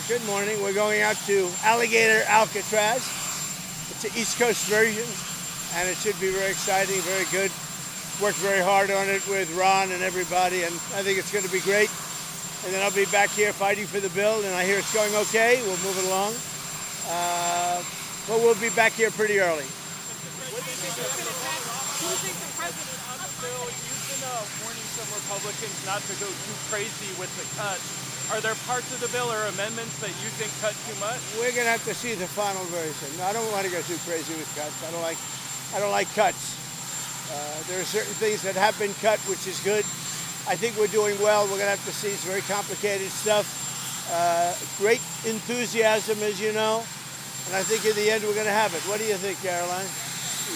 Good morning. We're going out to Alligator Alcatraz. It's an East Coast version, and it should be very exciting, very good. Worked very hard on it with Ron and everybody, and I think it's going to be great. And then I'll be back here fighting for the bill, and I hear it's going okay. We'll move it along. But we'll be back here pretty early. What do you think the president on the bill? You've been warning some Republicans not to go too crazy with the cuts. Are there parts of the bill or amendments that you think cut too much? We're going to have to see the final version. No, I don't want to go too crazy with cuts. I don't like cuts. There are certain things that have been cut, which is good. I think we're doing well. We're going to have to see. It's very complicated stuff. Great enthusiasm, as you know. And I think in the end, we're going to have it. What do you think, Caroline?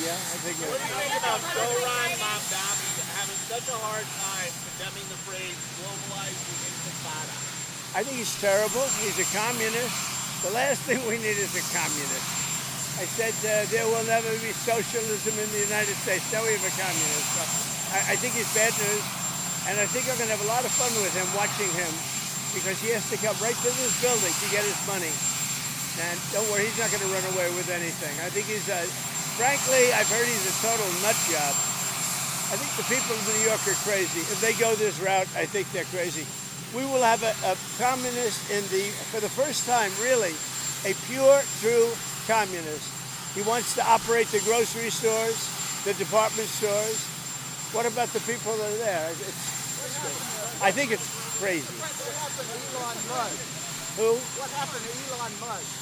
Yeah, I think. What do you think about Zoran Mamdani having such a hard time condemning the phrase globalized intifada? I think he's terrible. He's a communist. The last thing we need is a communist. I said there will never be socialism in the United States. Now we have a communist. I think he's bad news. And I think I'm going to have a lot of fun with him, watching him, because he has to come right to this building to get his money. And don't worry, he's not going to run away with anything. I think he's, frankly, I've heard he's a total nut job. I think the people of New York are crazy. If they go this route, I think they're crazy. We will have a communist for the first time, really, a pure, true communist. He wants to operate the grocery stores, the department stores. What about the people that are there? I think it's crazy. What happened to Elon Musk? Who? What happened to Elon Musk?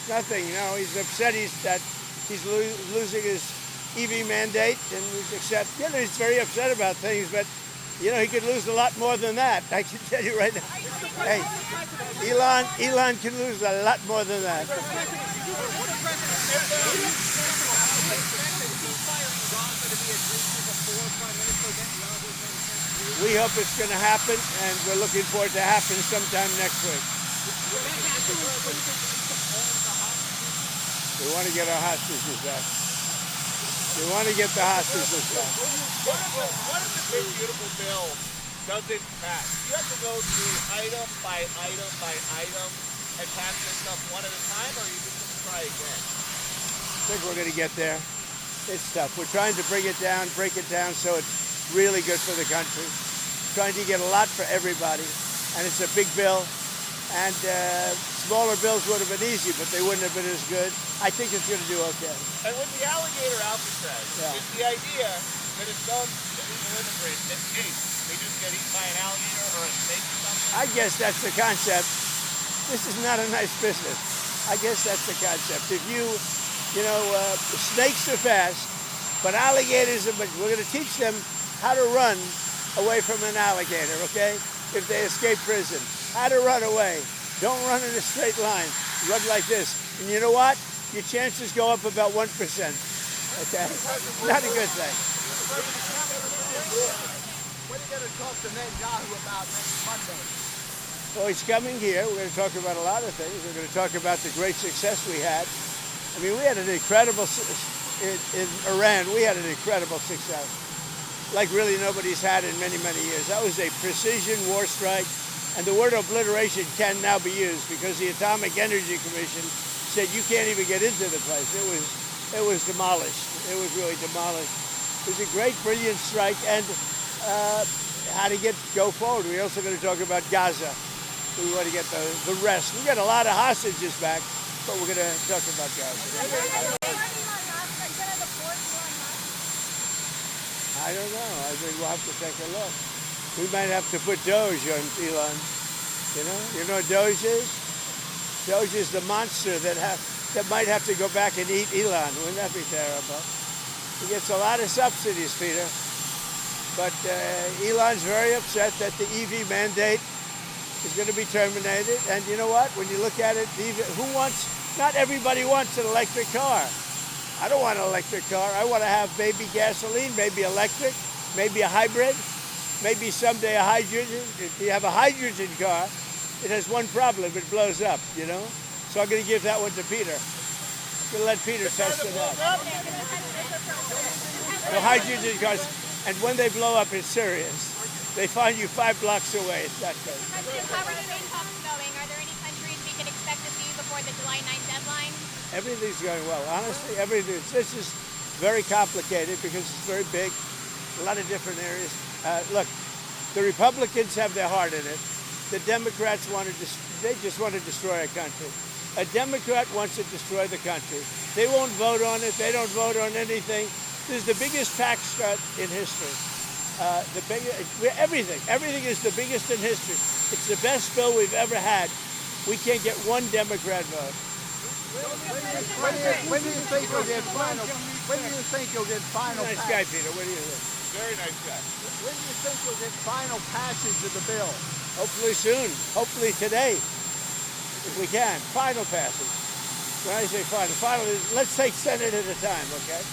Nothing. No, he's upset that he's losing his EV mandate, and he's very upset about things, but you know, he could lose a lot more than that. I can tell you right now. Hey, Elon can lose a lot more than that. We hope it's going to happen, and we're looking forward to happen sometime next week. We want to get our hostages back. We want to get the hostages back. What if the big beautiful bill doesn't pass? You have to go through item by item by item and pass this stuff one at a time, or are you just going to try again? I think we're going to get there. It's tough. We're trying to break it down so it's really good for the country. Trying to get a lot for everybody, and it's a big bill. And smaller bills would have been easy, but they wouldn't have been as good. I think it's going to do okay. And with the Alligator Alcatraz, is the idea that if some illegal immigrants escape, they just get eaten by an alligator or a snake or something? I guess that's the concept. This is not a nice business. I guess that's the concept. If snakes are fast, but alligators are, but we're going to teach them how to run away from an alligator, okay? If they escape prison, how to run away. Don't run in a straight line. Run like this. And you know what? Your chances go up about 1%, okay? Not a good thing. What are you going to talk to Netanyahu about next Monday? Well, he's coming here. We're going to talk about a lot of things. We're going to talk about the great success we had. I mean, we had an incredible, in Iran, we had an incredible success, like really nobody's had in many, many years. That was a precision war strike, and the word obliteration can now be used because the Atomic Energy Commission said you can't even get into the place. It was demolished. It was really demolished. It was a great, brilliant strike, and how to go forward. We're also going to talk about Gaza. We want to get the rest. We got a lot of hostages back, but we're going to talk about Gaza. I don't know. I think we'll have to take a look. We might have to put Doge on Elon. You know what Doge is? Doge is the monster that might have to go back and eat Elon. Wouldn't that be terrible? He gets a lot of subsidies, Peter. But Elon's very upset that the EV mandate is going to be terminated. And you know what? When you look at it, not everybody wants an electric car. I don't want an electric car. I want to have maybe gasoline, maybe electric, maybe a hybrid, maybe someday a hydrogen. If you have a hydrogen car, it has one problem. It blows up, you know? So I'm going to give that one to Peter. I'm going to let Peter test it out. The hydrogen cars, and when they blow up, it's serious. They find you 5 blocks away. It's not good. President, how are the trade talks going? Are there any countries Everything's going well. Honestly, everything. This is very complicated because it's very big, a lot of different areas. Look, the Republicans have their heart in it. The Democrats they just want to destroy our country. A Democrat wants to destroy the country. They won't vote on it. They don't vote on anything. This is the biggest tax cut in history. Everything is the biggest in history. It's the best bill we've ever had. We can't get one Democrat vote. When do you think you'll get final? When do you think you'll get final? Nice guy, Peter. What do you think? Very nice guy. When do you think you'll get final passage of the bill? Hopefully soon. Hopefully today, if we can. Final passage. When I say final is, let's take Senate at a time, okay?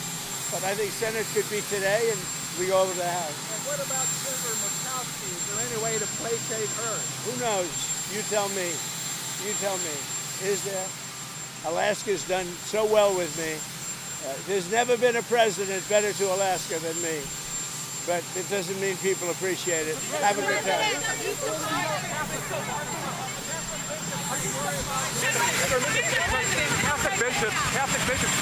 But I think Senate could be today, and we go over to the House. And what about Senator Murkowski? Is there any way to placate her? Who knows? You tell me. You tell me. Is there? Alaska's done so well with me. There's never been a president better to Alaska than me. But it doesn't mean people appreciate it. Have a good time. Catholic bishops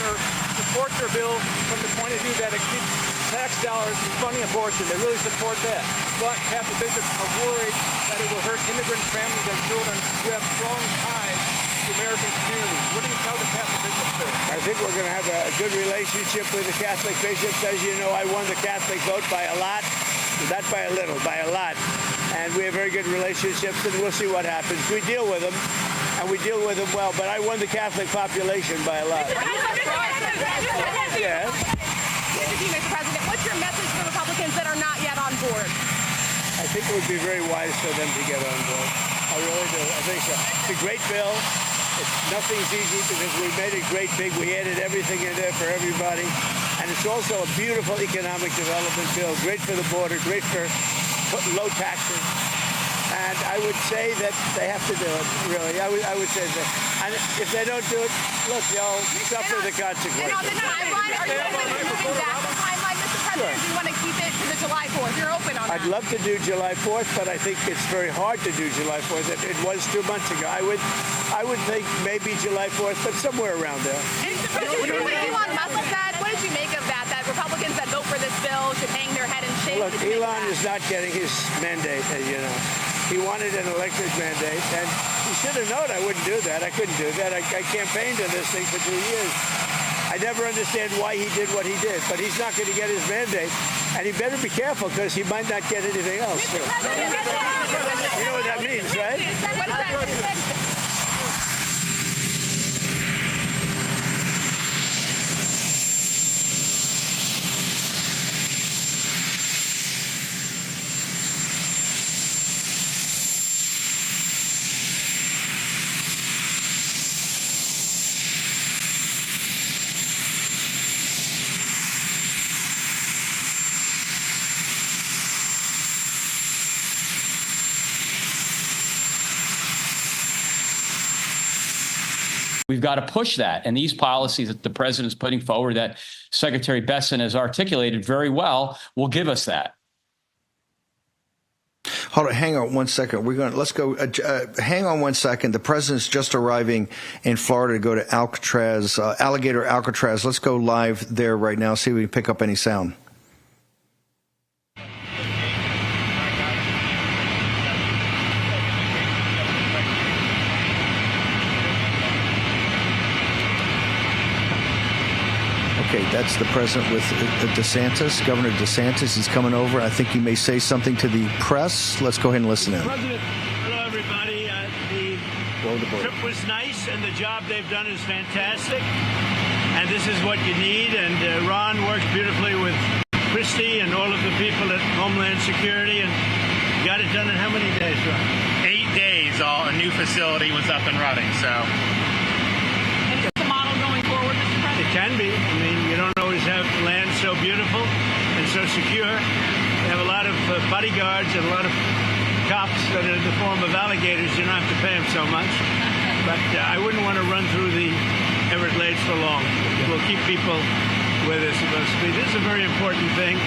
support your bill from the point of view that it keeps tax dollars funding abortion. They really support that. But Catholic bishops are worried that it will hurt immigrant families and children who have strong ties to American communities. What do you tell the Catholic bishops there? I think we're going to have a good relationship with the Catholic bishops. As you know, I won the Catholic vote by a lot. Not by a little, by a lot. And we have very good relationships, and we'll see what happens. We deal with them, and we deal with them well, but I won the Catholic population by a lot. Yes? Mr. President, what's your message to Republicans that are not yet on board? I think it would be very wise for them to get on board. I really do. I think so. It's a great bill. Nothing's easy because we made it great big. We added everything in there for everybody. And it's also a beautiful economic development bill. Great for the border, great for low taxes. And I would say that they have to do it, really. I would say that. And if they don't do it, look, they'll suffer the consequences. And on the timeline, are you open to moving back the timeline, Mr. President? Sure. Do you want to keep it to the July 4th? You're open on that. I'd love to do July 4th, but I think it's very hard to do July 4th. It was 2 months ago. I would think maybe July 4th, but somewhere around there. And Elon Musk said, what did you make of that? That Republicans that vote for this bill should hang their head and shake? Look, Elon is not getting his mandate, you know. He wanted an electric mandate, and he should have known I wouldn't do that. I couldn't do that. I campaigned on this thing for 2 years. I never understand why he did what he did, but he's not going to get his mandate, and he better be careful because he might not get anything else. So. You know what that means, right? What does that mean? We've got to push that. And these policies that the president is putting forward that Secretary Besson has articulated very well will give us that. Hold on, hang on 1 second. Let's go. Hang on 1 second. The president's just arriving in Florida to go to Alcatraz, Alligator Alcatraz. Let's go live there right now. See if we can pick up any sound. Okay, that's the president with DeSantis, Governor DeSantis. He's coming over. I think he may say something to the press. Let's go ahead and listen in. President, hello, everybody. The trip was nice, and the job they've done is fantastic. And this is what you need. And Ron worked beautifully with Christie and all of the people at Homeland Security, and got it done in how many days, Ron? 8 days. A new facility was up and running. So. And it's the model going forward, Mr. President? It can be. I mean, you don't always have land so beautiful and so secure. You have a lot of bodyguards and a lot of cops that are in the form of alligators. You don't have to pay them so much. But I wouldn't want to run through the Everglades for long. We'll keep people where they're supposed to be. This is a very important thing.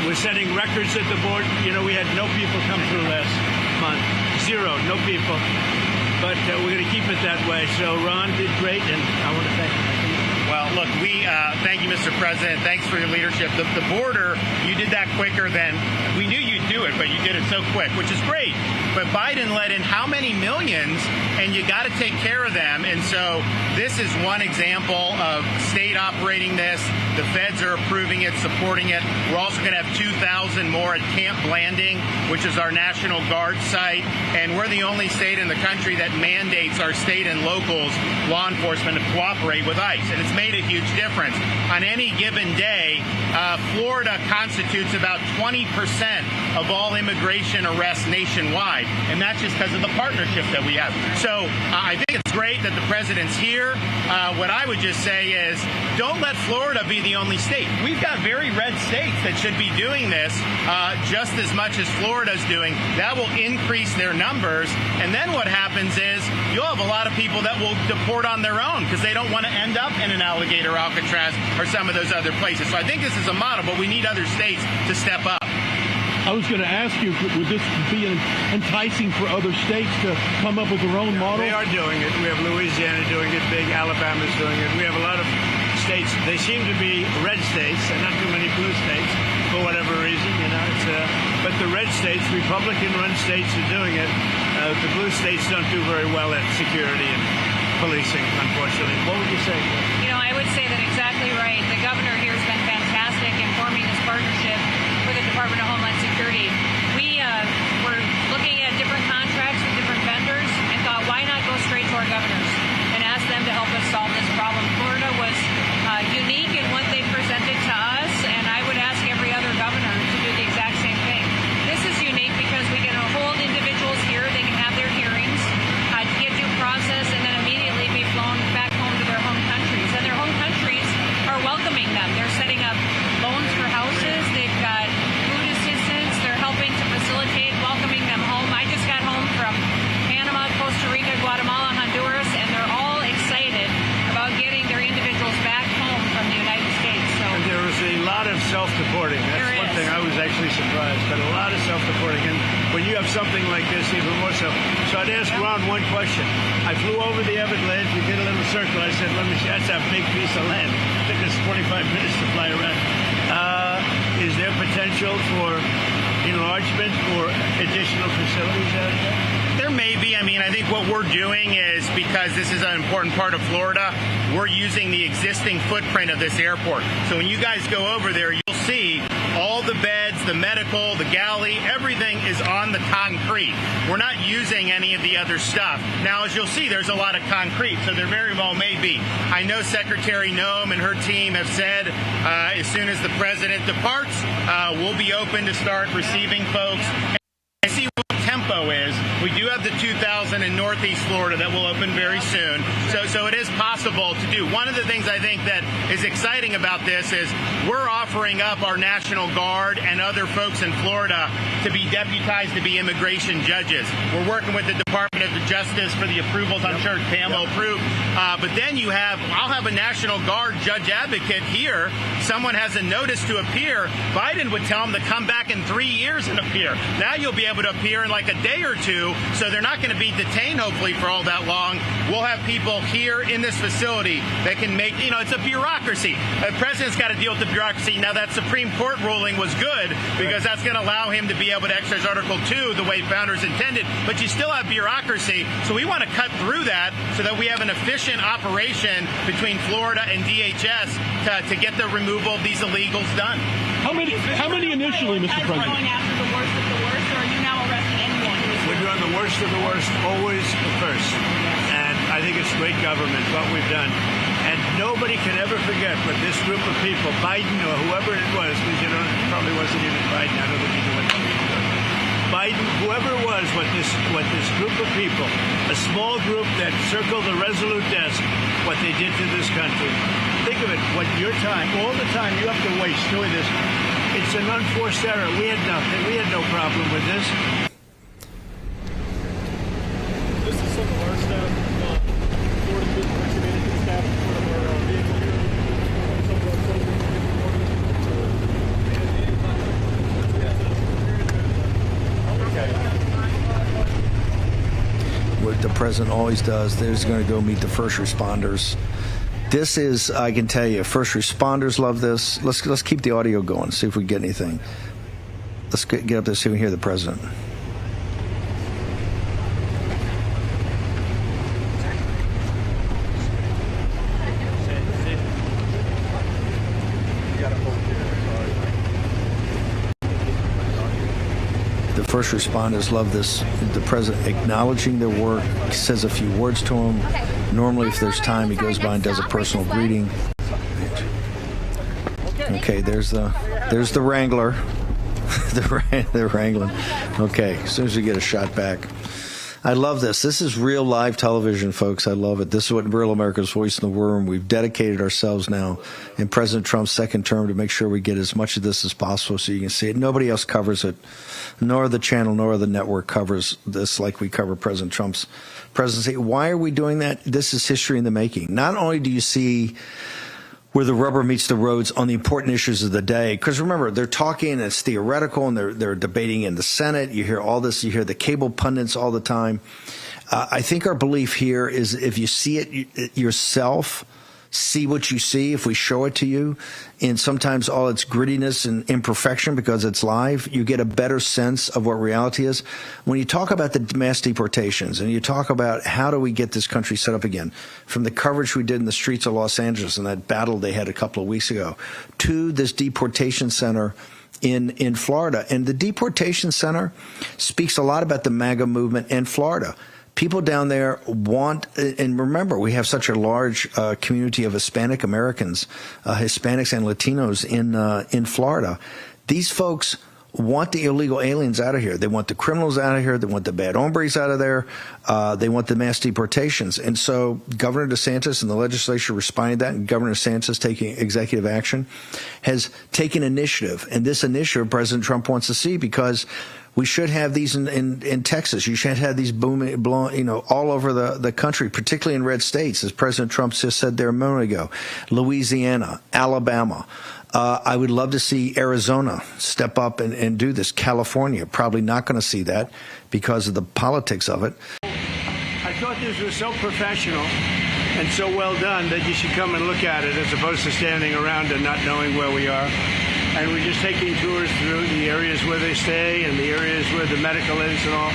We're setting records at the border. You know, we had no people come through last month. Zero, no people. but we're going to keep it that way. So Ron did great, and I want to thank you. Well, look, we thank you, Mr. President. Thanks for your leadership. The border, you did that quicker than we knew you'd do it, but you did it so quick, which is great. But Biden let in how many millions, and you got to take care of them. And so this is one example of state operating this. The feds are approving it, supporting it. We're also going to have 2,000 more at Camp Blanding, which is our National Guard site. And we're the only state in the country that mandates our state and locals, law enforcement, to cooperate with ICE. And it's made a huge difference. On any given day, Florida constitutes about 20% of all immigration arrests nationwide. And that's just because of the partnership that we have. So I think it's great that the president's here. What I would just say is don't let Florida be the only state. We've got very red states that should be doing this just as much as Florida's doing. That will increase their numbers. And then what happens is you'll have a lot of people that will deport on their own because they don't want to end up in an Alligator Alcatraz or some of those other places. So I think this is a model, but we need other states to step up. I was going to ask you, would this be enticing for other states to come up with their own model? They are doing it. We have Louisiana doing it big. Alabama's doing it. We have a lot of states. They seem to be red states and not too many blue states for whatever reason. You know, but the red states, Republican-run states, are doing it. The blue states don't do very well at security and policing, unfortunately. What would you say? You know, I would say that exactly right. The governor here has been fantastic in forming this partnership with the Department of Homeland Security. We were looking at different contracts with different vendors and thought, why not go straight to our governors and ask them to help us solve this problem? Florida was unique in what they presented to us, and I would ask every other governor to do the exact same thing. This is unique because we can hold individuals here, they can have their hearings, get due process, and then immediately be flown back home to their home countries. And their home countries are welcoming them. They're setting up loans for houses. They've got food assistance. They're helping to facilitate welcoming them home. I just got home from Panama, Costa Rica, Guatemala, Honduras, and they're all excited about getting their individuals back home from the United States. So and there was a lot of self-deporting. That's one thing I was actually surprised, but a lot of self-deporting. And when you have something like this, even more so. So I'd ask Ron one question. I flew over the Everglades. We did a little circle. I said, let me see. That's a big piece of land. It took us 25 minutes to fly around. Is there potential for enlargement or additional facilities out there? There may be. I mean, I think what we're doing is, because this is an important part of Florida, we're using the existing footprint of this airport. So when you guys go over there, you'll see all the beds, the medical, the galley, everything is on the concrete. We're not using any of the other stuff. Now, as you'll see, there's a lot of concrete, so there very well may be. I know Secretary Noem and her team have said as soon as the president departs, we'll be open to start receiving folks. I see what the tempo is. We do have the 2,000 in Northeast Florida that will open very soon. So it is possible to do. One of the things I think that is exciting about this is we're offering up our National Guard and other folks in Florida to be deputized to be immigration judges. We're working with the Department of Justice for the approvals. I'm sure Pam will approve. But then I'll have a National Guard judge advocate here. Someone has a notice to appear. Biden would tell them to come back in 3 years and appear. Now you'll be able to appear in like a day or two, so they're not going to be detained, hopefully, for all that long. We'll have people here in this facility that can make, it's a bureaucracy. The president's got to deal with the bureaucracy. Now, that Supreme Court ruling was good because that's going to allow him to be able to exercise Article 2 the way founders intended, but you still have bureaucracy, so we want to cut through that so that we have an efficient operation between Florida and DHS to get the removal of these illegals done. How many initially, Mr. President? Going after the worst of the worst, or are you now arresting anyone? We're doing the worst of the worst, always first. And I think it's great government, what we've done. And nobody can ever forget what this group of people, Biden or whoever it was, because it probably wasn't even Biden, I don't think he knew what Biden, whoever it was, what this group of people, a small group that circled the Resolute desk, what they did to this country. Think of it, what your time, all the time you have to waste doing this. It's an unforced error. We had nothing. We had no problem with this. This is some of our staff, Florida Business Community staff, part of our vehicle here. Some of our soldiers get reported. With the president always does. There's going to go meet the first responders. This is, I can tell you, first responders love this. Let's keep the audio going, see if we get anything. Let's get up there, see if we can hear the president. The first responders love this. The president acknowledging their work, says a few words to them. Normally, if there's time, he goes by and does a personal greeting. Okay, there's the Wrangler. They're wrangling. Okay, as soon as we get a shot back. I love this. This is real live television, folks. I love it. This is what Real America's Voice in the World. We've dedicated ourselves now in President Trump's second term to make sure we get as much of this as possible so you can see it. Nobody else covers it, nor the channel, nor the network covers this like we cover President Trump's presidency. Why are we doing that? This is history in the making. Not only do you see where the rubber meets the roads on the important issues of the day. Because remember, they're talking, and it's theoretical, and they're debating in the Senate. You hear all this. You hear the cable pundits all the time. I think our belief here is if you see it yourself, see what you see, if we show it to you, and sometimes all its grittiness and imperfection because it's live, you get a better sense of what reality is. When you talk about the mass deportations and you talk about how do we get this country set up again, from the coverage we did in the streets of Los Angeles and that battle they had a couple of weeks ago, to this deportation center in Florida. And the deportation center speaks a lot about the MAGA movement in Florida. People down there want, and remember, we have such a large community of Hispanic Americans, Hispanics and Latinos in Florida. These folks want the illegal aliens out of here. They want the criminals out of here. They want the bad hombres out of there. They want the mass deportations. And so Governor DeSantis and the legislature responded to that, and Governor DeSantis, taking executive action, has taken initiative. And this initiative President Trump wants to see, because we should have these in Texas. You should have these booming, all over the country, particularly in red states, as President Trump just said there a moment ago. Louisiana, Alabama. I would love to see Arizona step up and do this. California, probably not going to see that because of the politics of it. I thought this was so professional and so well done that you should come and look at it as opposed to standing around and not knowing where we are. And we're just taking tours through the areas where they stay and the areas where the medical is and all.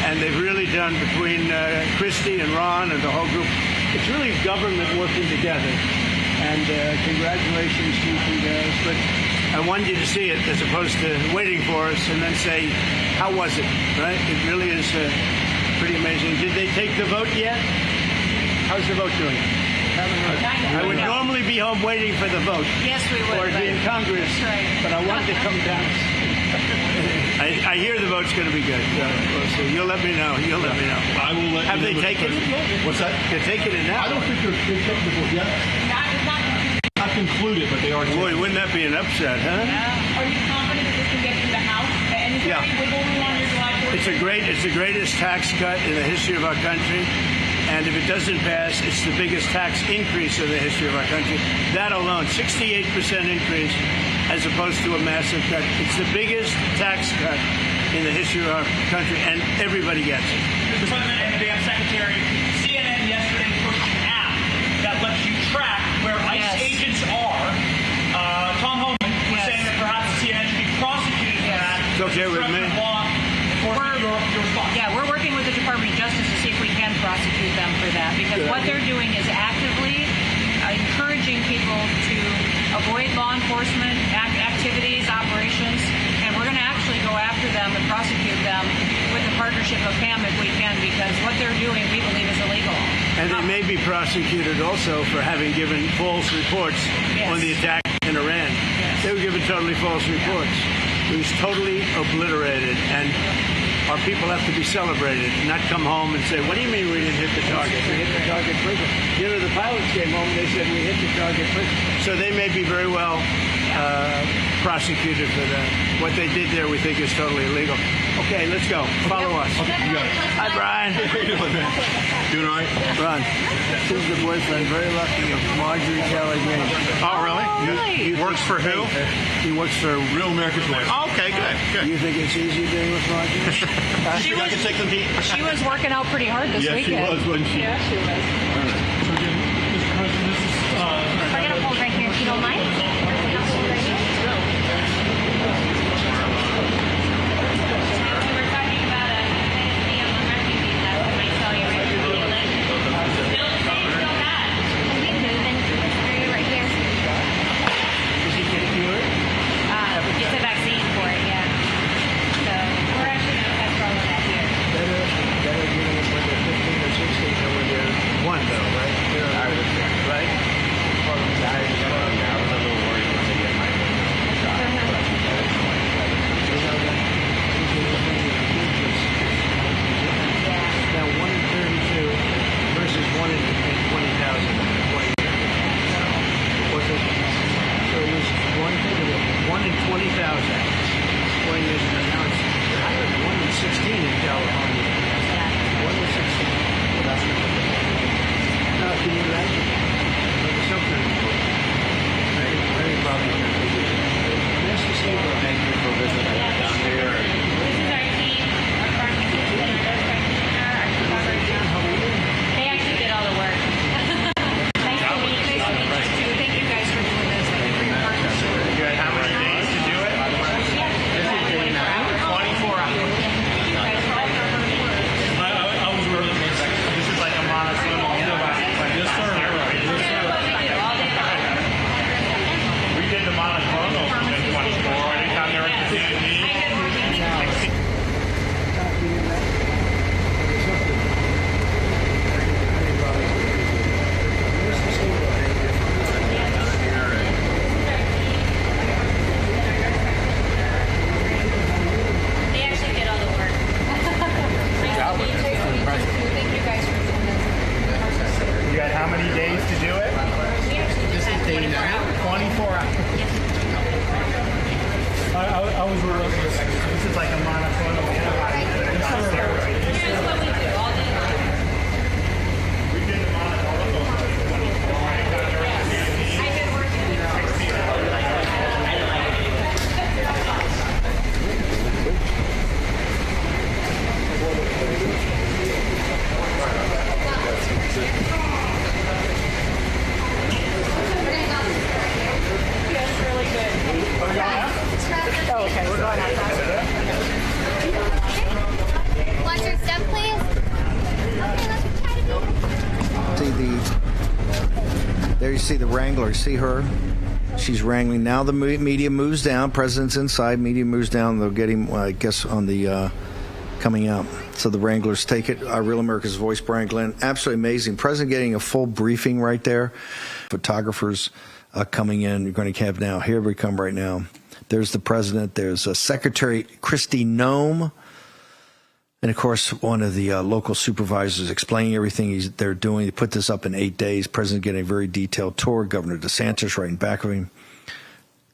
And they've really done, between Christy and Ron and the whole group, it's really government working together. And congratulations to you guys. But I wanted you to see it as opposed to waiting for us and then say, how was it, right? It really is pretty amazing. Did they take the vote yet? How's the vote doing? I would normally be home waiting for the vote. Yes, we would. Or be in Congress. That's right. But I wanted to come down. I hear the vote's going to be good. So you'll let me know. You'll let me know. I will let Have you know. they taken it? What's that? They're taking it now. I don't think they're taking the vote yet. Not concluded, but they are taking Boy, wouldn't that be an upset, huh? Are you confident that this can get through the House? And is there any wiggle room on your July 4th? It's the greatest tax cut in the history of our country. And if it doesn't pass, it's the biggest tax increase in the history of our country. That alone, 68% increase as opposed to a massive cut. It's the biggest tax cut in the history of our country, and everybody gets it. Mr. President and Madam Secretary, CNN yesterday pushed an app that lets you track where ICE agents are. Tom Homan was saying that perhaps CNN should be prosecuted for that. It's okay with me. Yeah, we're working with the Department of Justice to see if we can prosecute them for that, because what they're doing is actively encouraging people to avoid law enforcement activities, operations, and we're going to actually go after them and prosecute them with the partnership of PAM if we can, because what they're doing we believe is illegal. And they may be prosecuted also for having given false reports on the attack in Iran. They were given totally false reports. It was totally obliterated, and our people have to be celebrated, not come home and say, what do you mean we didn't hit the target? We hit the target quicker. The pilots came home and they said we hit the target quicker. So they may be very well prosecuted for that. What they did there, we think is totally illegal. Okay, let's go. Follow us. Hi, Brian. Doing all right? Ron, this is the boyfriend, very lucky, of Marjorie Taylor Greene. Oh, really? He works for who? He works for Real America's Voice. Oh, okay, good. You think it's easy doing with Marjorie? She was working out pretty hard this weekend. She was, wasn't she? Yeah, she was. All right. So again, Mr. President, this is... We're going to hold right here if you don't mind. It's a vaccine for it, yeah. So we're actually going to test all of that here. Better getting it when they're 15 or 16 than when they're 1, though, right? I would think. Right? I was a little worried when they get my shot. Now, 1 in 32 versus 1 in 20,000. What's it? So it was 1 in 20,000 20 years ago. Now it's 1 in 16 in California. 1 in 16. Now, can you imagine? Something very probably. Nice to see you. Thank you for visiting down here. This is our team, our pharmacist and our nurse practitioner, our coverage. They actually did all the work. Nice to meet you. Thank you guys for doing this. Thank you for your partnership. You had how many days to do it? 24 hours. I was really... This is like a monoclonal antibody. Yes, sir. We did the monoclonal in 24. Anytime there was the DMV. They actually did all the work. Thank you guys for doing this. You had how many days to do it? We actually just had 24 hours. 24 hours. I was really... This is like a monoclonal antibody. Here's what we do all day long. We did the monoclonal in 24. Anytime there was the DMV. I've been working with That's really good. Oh, okay, we're going outside. Watch your step, please. Okay, let's try to be. There you see the Wrangler. See her? She's wrangling. Now the media moves down. President's inside. Media moves down. They'll get him, I guess, on the coming out. So the Wranglers take it. Real America's Voice, Brian Glenn. Absolutely amazing. President getting a full briefing right there. Photographers coming in. You're going to have now. Here we come right now. There's the president. There's Secretary Kristi Noem. And, of course, one of the local supervisors explaining everything they're doing. They put this up in 8 days. President getting a very detailed tour. Governor DeSantis right in back of him.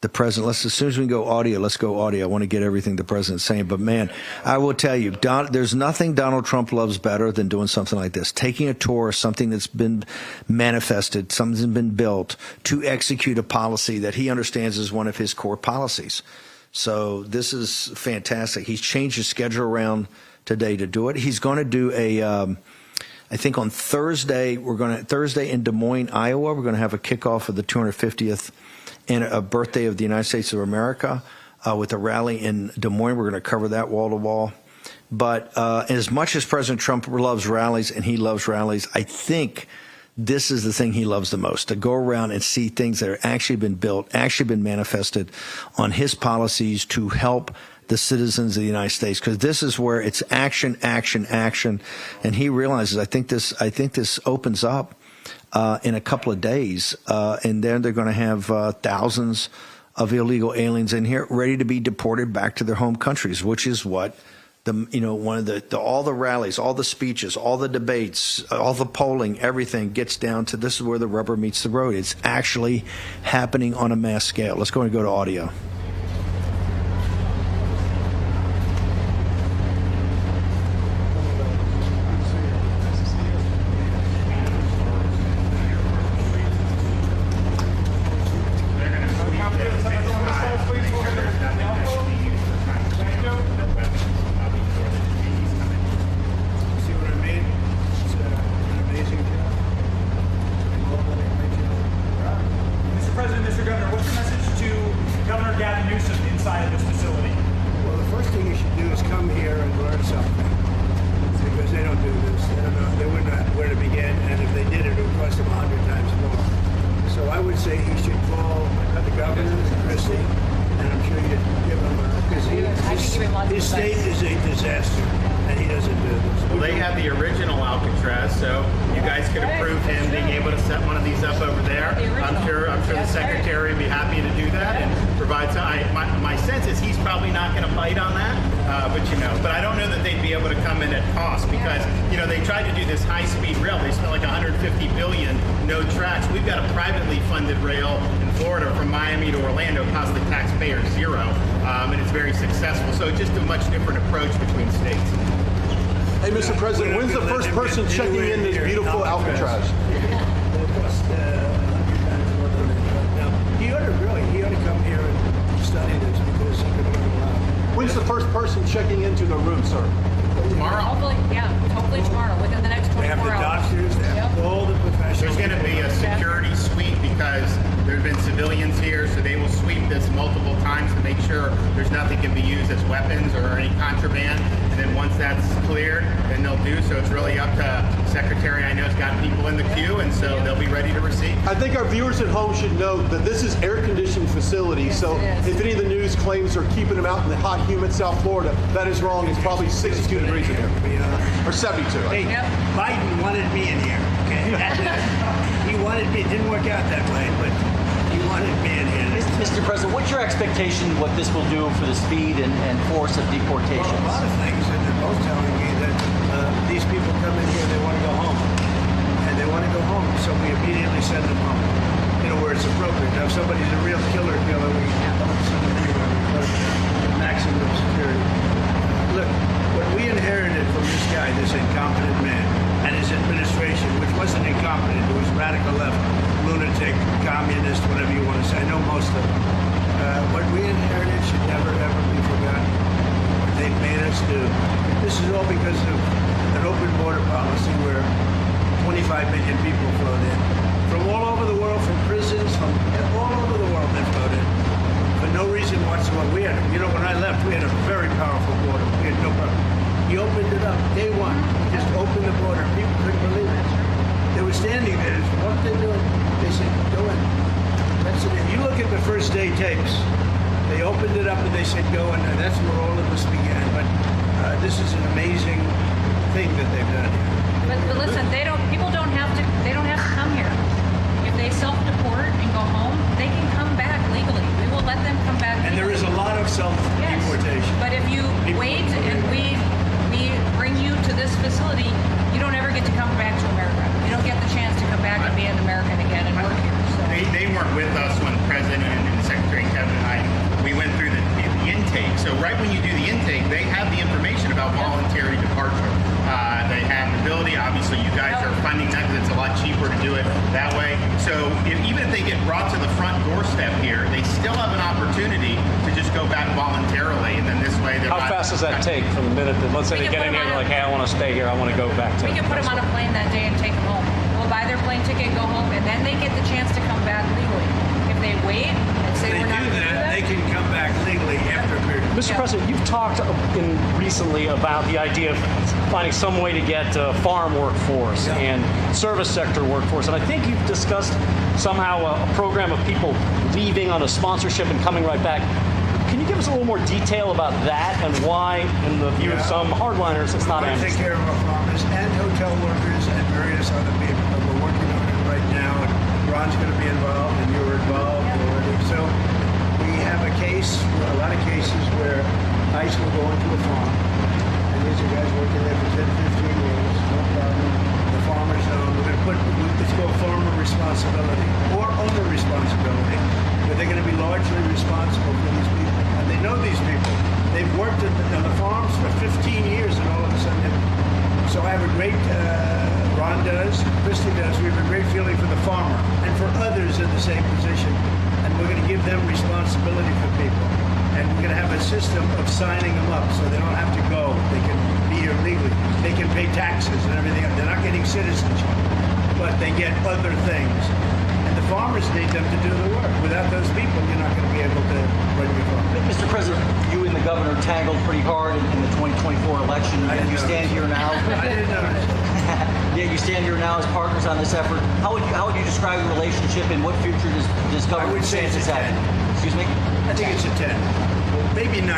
The president, as soon as we go audio, let's go audio. I want to get everything the president's saying. But, man, I will tell you, there's nothing Donald Trump loves better than doing something like this. Taking a tour, something that's been manifested, something's been built to execute a policy that he understands is one of his core policies. So this is fantastic. He's changed his schedule around today to do it. He's going to do I think on Thursday, Thursday in Des Moines, Iowa, we're going to have a kickoff of the 250th birthday of the United States of America with a rally in Des Moines. We're going to cover that wall to wall. But as much as President Trump loves rallies, and he loves rallies, I think this is the thing he loves the most, to go around and see things that have actually been built, actually been manifested on his policies to help the citizens of the United States, because this is where it's action, action, action. And he realizes, I think this opens up in a couple of days, and then they're going to have thousands of illegal aliens in here ready to be deported back to their home countries, which is what one of all the rallies, all the speeches, all the debates, all the polling, everything gets down to this is where the rubber meets the road. It's actually happening on a mass scale. Let's go and go to audio. His state is a disaster, and he doesn't do this. Well, they have the original Alcatraz, so you guys could approve him being able to set one of these up over there. I'm sure the secretary would be happy to do that and provide some. My sense is he's probably not going to bite on that, but I don't know that they'd be able to come in at cost because they tried to do this high-speed rail. They spent like $150 billion, no tracks. We've got a privately funded rail in Florida from Miami to Orlando, cost the taxpayer zero, and it's very successful. So just a much different approach between states. Hey, Mr. President, when's the first person checking in this beautiful Alcatraz? He ought to come here and study this because he could learn a lot. When's the first person checking into the room, sir? Tomorrow. Hopefully tomorrow, within the next 24 hours. They have the doctors, they have all the professionals. There's going to be a security sweep because there have been civilians here, so they will sweep this multiple times to make sure there's nothing can be used as weapons or any contraband. And then once that's cleared, then they'll do. So it's really up to Secretary. I know has got people in the queue, and so they'll be ready to receive. I think our viewers at home should note that this is air-conditioned facility. Yes, so if any of the news claims they're keeping them out in the hot, humid South Florida, that is wrong. It's probably 62 degrees in here. Or 72. Hey, Biden wanted me in here. Okay, he wanted me. It didn't work out that way, but he wanted me in here. Mr. President, what's your expectation what this will do for the speed and force of deportations? Well, a lot of things, and they're both telling me that these people come in here, they want to go home, and they want to go home, so we immediately send them home. Where it's appropriate. Now, if somebody's a real killer, we can't send them anywhere. We put maximum security. Look, what we inherited from this guy, this incompetent man, and his administration, which wasn't incompetent, it was radical left, lunatic, communist, whatever you want to say. I know most of them. What we inherited should never, ever be forgotten. What they've made us do. This is all because of an open border policy where 25 million people flowed in. From all over the world, from prisons, from all over the world they flowed in. For no reason whatsoever. We had, when I left, we had a very powerful border. We had no problem. He opened it up day one. He just opened the border. People couldn't believe it. They were standing there. What they doing? They said, go in. That's it. If you look at the first day tapes, they opened it up and they said, go in. And that's where all of this began. But this is an amazing thing that they've done here. But listen, people don't have to come here. If they self-deport and go home, they can come back legally. We will let them come back legally. And there is a lot of self-deportation. Yes. But if you wait and we bring you to this facility, you don't ever get to come back to America. You don't get the chance to come back and be an American again and work here. So. They weren't with us when the President and Secretary Kevin and I, we went through the intake. So right when you do the intake, they have the information about voluntary departure. They have the ability. Obviously, you guys are funding that because it's a lot cheaper to do it that way. So even if they get brought to the front doorstep here, they still have an opportunity to just go back voluntarily, and then this way they're How fast does that take from the minute that, let's say they get in here and they're like, hey, I want to stay here, I want to go back to... We can put them on a plane that day and take them home. We'll buy their plane ticket, go home, and then they get the chance to come back legally. If they wait and say we're not going to do that, they can come back legally after a period. Mr. President, you've talked recently about the idea of finding some way to get farm workforce and service sector workforce. And I think you've discussed somehow a program of people leaving on a sponsorship and coming right back. Can you give us a little more detail about that and why, in the view of some hardliners, it's not amnesty? Take care of our farmers and hotel workers and various other people. We're working on it right now, and Ron's going to be involved, and you're involved already. So we have a lot of cases where ICE will go into a farm, The guys working there for 10, 15 years, no problem. The farmers know. We're going to put, it's called farmer responsibility or owner responsibility, but they're going to be largely responsible for these people. And they know these people. They've worked on the farms for 15 years, and all of a sudden, so I have a great, Ron does, Christy does, we have a great feeling for the farmer and for others in the same position. And we're going to give them responsibility for people. And we're going to have a system of signing them up so they don't have to go. They can be here legally. They can pay taxes and everything. They're not getting citizenship, but they get other things. And the farmers need them to do the work. Without those people, you're not going to be able to run your farm. Mr. President, you and the governor tangled pretty hard in the 2024 election. And you stand here now. I didn't notice. Yeah, you stand here now as partners on this effort. How would you describe the relationship, and what future does Governor DeSantis have? Excuse me? I think it's a 10. Maybe 9-9,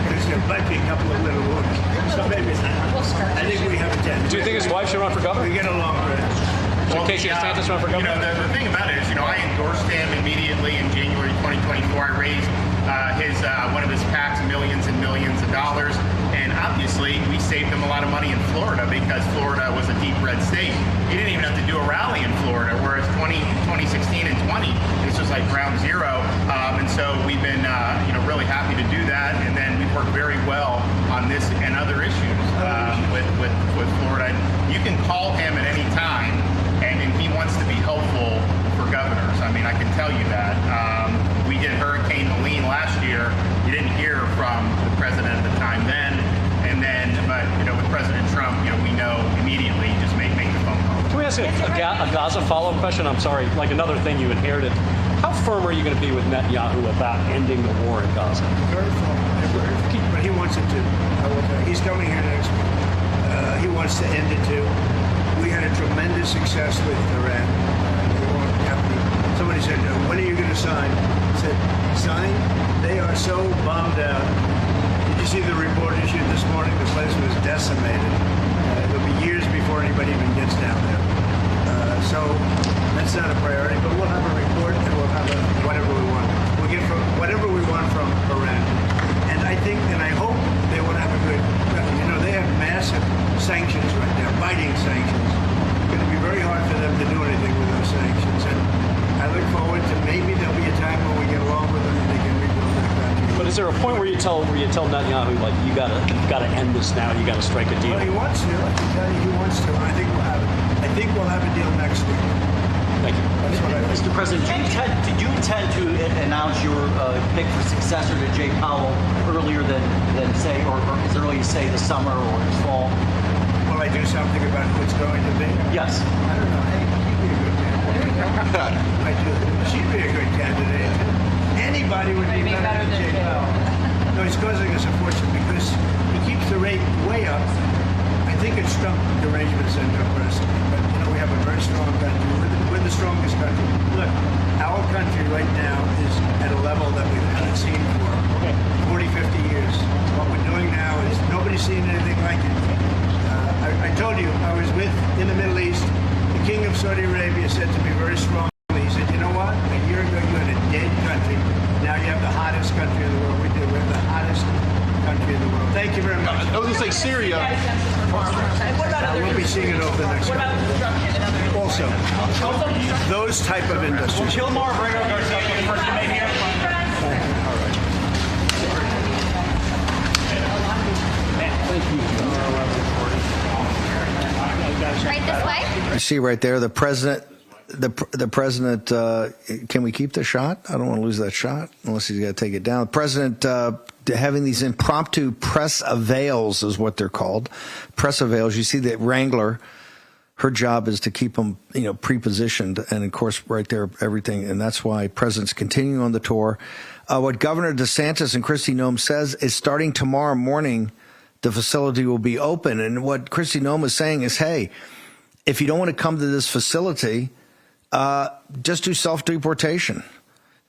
because there might be a couple of little ones. So maybe 9. I think we have a 10. Do you think his wife should run for governor? We get along great. Should Casey DeSantis run for governor? The thing about it is, I endorsed him immediately in January 2024. I raised one of his PACs millions and millions of dollars. And obviously, we saved him a lot of money in Florida because Florida was a deep red state. He didn't even have to do a rally in Florida, whereas 2016 and 20, this was like ground zero. And so we've been, really happy to do that. And then we've worked very well on this and other issues with Florida. You can call him at any time, and he wants to be helpful for governors. I mean, I can tell you that. We did Hurricane Helene last year. You didn't hear from the president at the time then. But with President Trump, we know immediately, just make the phone call. Can we ask a Gaza follow-up question? I'm sorry, like another thing you inherited. How firm are you going to be with Netanyahu about ending the war in Gaza? Very firm. But he wants it to. He's coming here next week. He wants to end it too. We had a tremendous success with Iran. Somebody said, when are you going to sign? I said, sign? They are so bombed out. Did you see the report issued this morning? The place was decimated. It'll be years before anybody even gets down there. So that's not a priority, but we'll have a report and we'll have whatever we want. We'll get whatever we want from Iran. And I think and I hope they will have a good, they have massive sanctions right now, biting sanctions. It's going to be very hard for them to do anything with those sanctions. And I look forward to maybe there'll be a time when we get along with them and they can rebuild their country. But is there a point where you tell Netanyahu, like, you gotta end this now, you gotta strike a deal? Well, he wants to. I can tell you he wants to. And I think we'll have a deal next week. Thank you. That's what I think. Mr. President, do you intend to announce your pick for successor to Jay Powell earlier than say, or as early as say the summer or the fall? Will I do something about who it's going to be? Yes. I don't know. Hey, she'd be a good candidate. She'd be a good candidate. Anybody would be better than Jay Powell. No, he's causing us a fortune because he keeps the rate way up. I think it's Trump derangements end up personally, but we have a very strong country. We're the strongest country. Look, our country right now is at a level that we haven't seen for 40, 50 years. What we're doing now is nobody's seen anything like it. I told you, I was in the Middle East. The King of Saudi Arabia said to me very strongly, he said, you know what? A year ago you had a dead country. Now you have the hottest country in the world. We have the hottest country in the world. Thank you very much. I was going to say Syria. We'll be seeing it over the next couple of days. Also, those type of industries. Kilmar, bring up our second person in here. Right this way? You see right there, the president. The president, can we keep the shot? I don't want to lose that shot unless he's got to take it down. The president having these impromptu press avails is what they're called. Press avails. You see that Wrangler, her job is to keep them, pre-positioned. And of course, right there, everything. And that's why president's continuing on the tour. What Governor DeSantis and Kristi Noem says is starting tomorrow morning, the facility will be open. And what Kristi Noem is saying is, hey, if you don't want to come to this facility, just do self-deportation.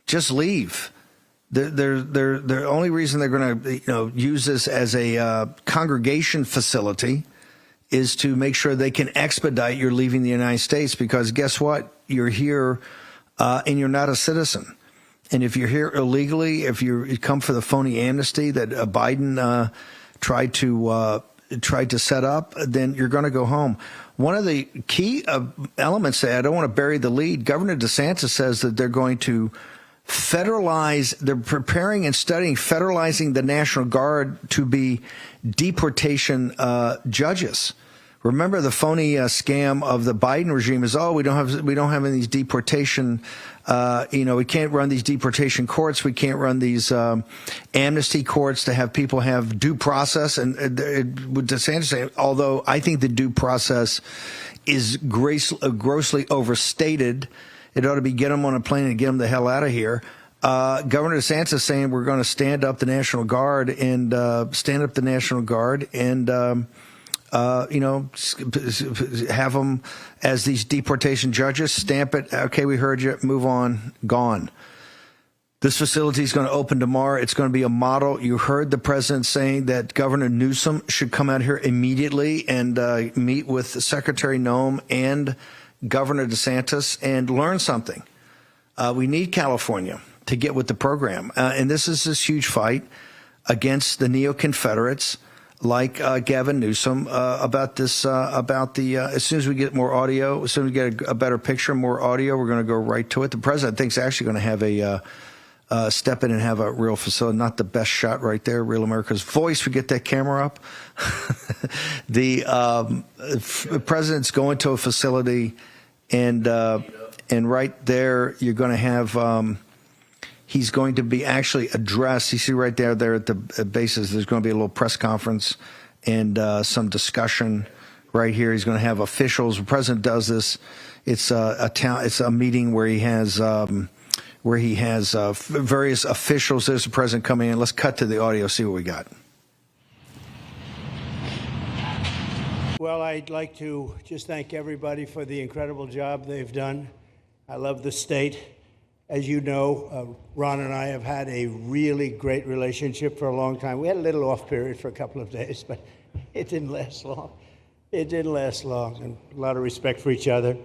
Just leave. The only reason they're going to use this as a congregation facility is to make sure they can expedite your leaving the United States, because guess what? You're here and you're not a citizen. And if you're here illegally, if you come for the phony amnesty that Biden tried to tried to set up, then you're going to go home. One of the key elements that I don't want to bury the lead, Governor DeSantis says that they're going to federalize, they're preparing and studying federalizing the National Guard to be deportation judges. Remember the phony scam of the Biden regime is, we don't have any of these deportation, we can't run these deportation courts. We can't run these amnesty courts to have people have due process. And with DeSantis saying, although I think the due process is grossly overstated, it ought to be get them on a plane and get them the hell out of here. Governor DeSantis is saying we're going to stand up the National Guard and have them as these deportation judges, stamp it. Okay, we heard you. Move on. Gone. This facility is going to open tomorrow. It's going to be a model. You heard the president saying that Governor Newsom should come out here immediately and meet with Secretary Noem and Governor DeSantis and learn something. We need California to get with the program. And this is this huge fight against the neo-Confederates like Gavin Newsom about this, as soon as we get more audio, as soon as we get a better picture, more audio, we're going to go right to it. The president thinks actually going to have a step in and have a real facility, not the best shot right there, Real America's Voice. We get that camera up. The president's going to a facility, and right there you're going to have he's going to be actually addressed. You see right there at the bases, there's going to be a little press conference and some discussion right here. He's going to have officials. The president does this. It's a meeting where he has various officials. There's the president coming in. Let's cut to the audio, see what we got. Well, I'd like to just thank everybody for the incredible job they've done. I love the state. As you know, Ron and I have had a really great relationship for a long time. We had a little off period for a couple of days, but it didn't last long. It didn't last long, and a lot of respect for each other.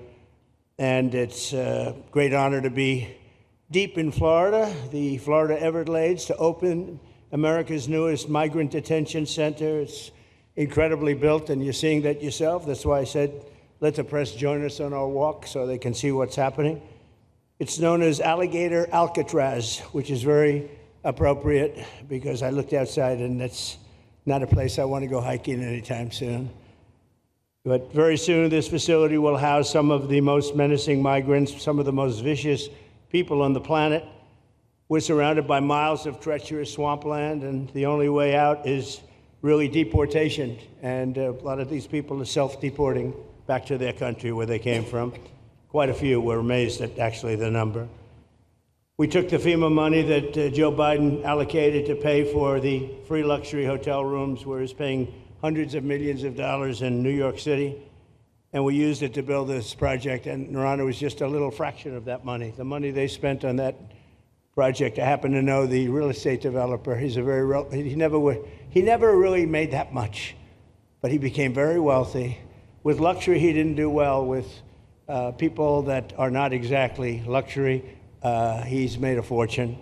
And it's a great honor to be deep in Florida, the Florida Everglades, to open America's newest migrant detention center. It's incredibly built, and you're seeing that yourself. That's why I said, let the press join us on our walk so they can see what's happening. It's known as Alligator Alcatraz, which is very appropriate because I looked outside and that's not a place I want to go hiking anytime soon. But very soon this facility will house some of the most menacing migrants, some of the most vicious people on the planet. We're surrounded by miles of treacherous swampland, and the only way out is really deportation. And a lot of these people are self-deporting back to their country where they came from. Quite a few. We're amazed at actually the number. We took the FEMA money that Joe Biden allocated to pay for the free luxury hotel rooms, where he's paying hundreds of millions of dollars in New York City, and we used it to build this project. And Narana was just a little fraction of that money. The money they spent on that project, I happen to know the real estate developer. He's a he never really made that much, but he became very wealthy. With luxury, he didn't do well. With people that are not exactly luxury, he's made a fortune.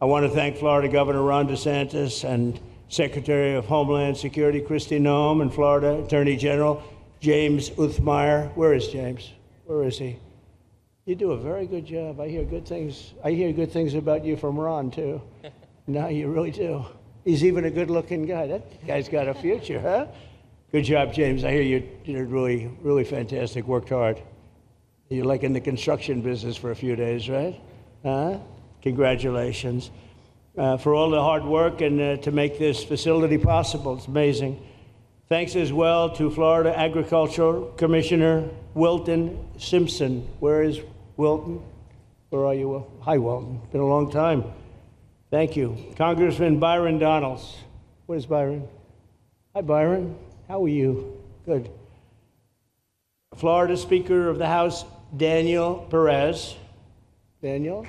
I want to thank Florida Governor Ron DeSantis and Secretary of Homeland Security Kristi Noem and Florida Attorney General James Uthmeier. Where is James? Where is he? You do a very good job. I hear good things. I hear good things about you from Ron too. No, you really do. He's even a good-looking guy. That guy's got a future, huh? Good job, James. I hear you did really, really fantastic. Worked hard. You're like in the construction business for a few days, right? Congratulations. For all the hard work and to make this facility possible. It's amazing. Thanks as well to Florida Agricultural Commissioner Wilton Simpson. Where is Wilton? Where are you, Will? Hi, Wilton. Been a long time. Thank you. Congressman Byron Donalds. Where's Byron? Hi, Byron. How are you? Good. Florida Speaker of the House Daniel Perez. Daniel?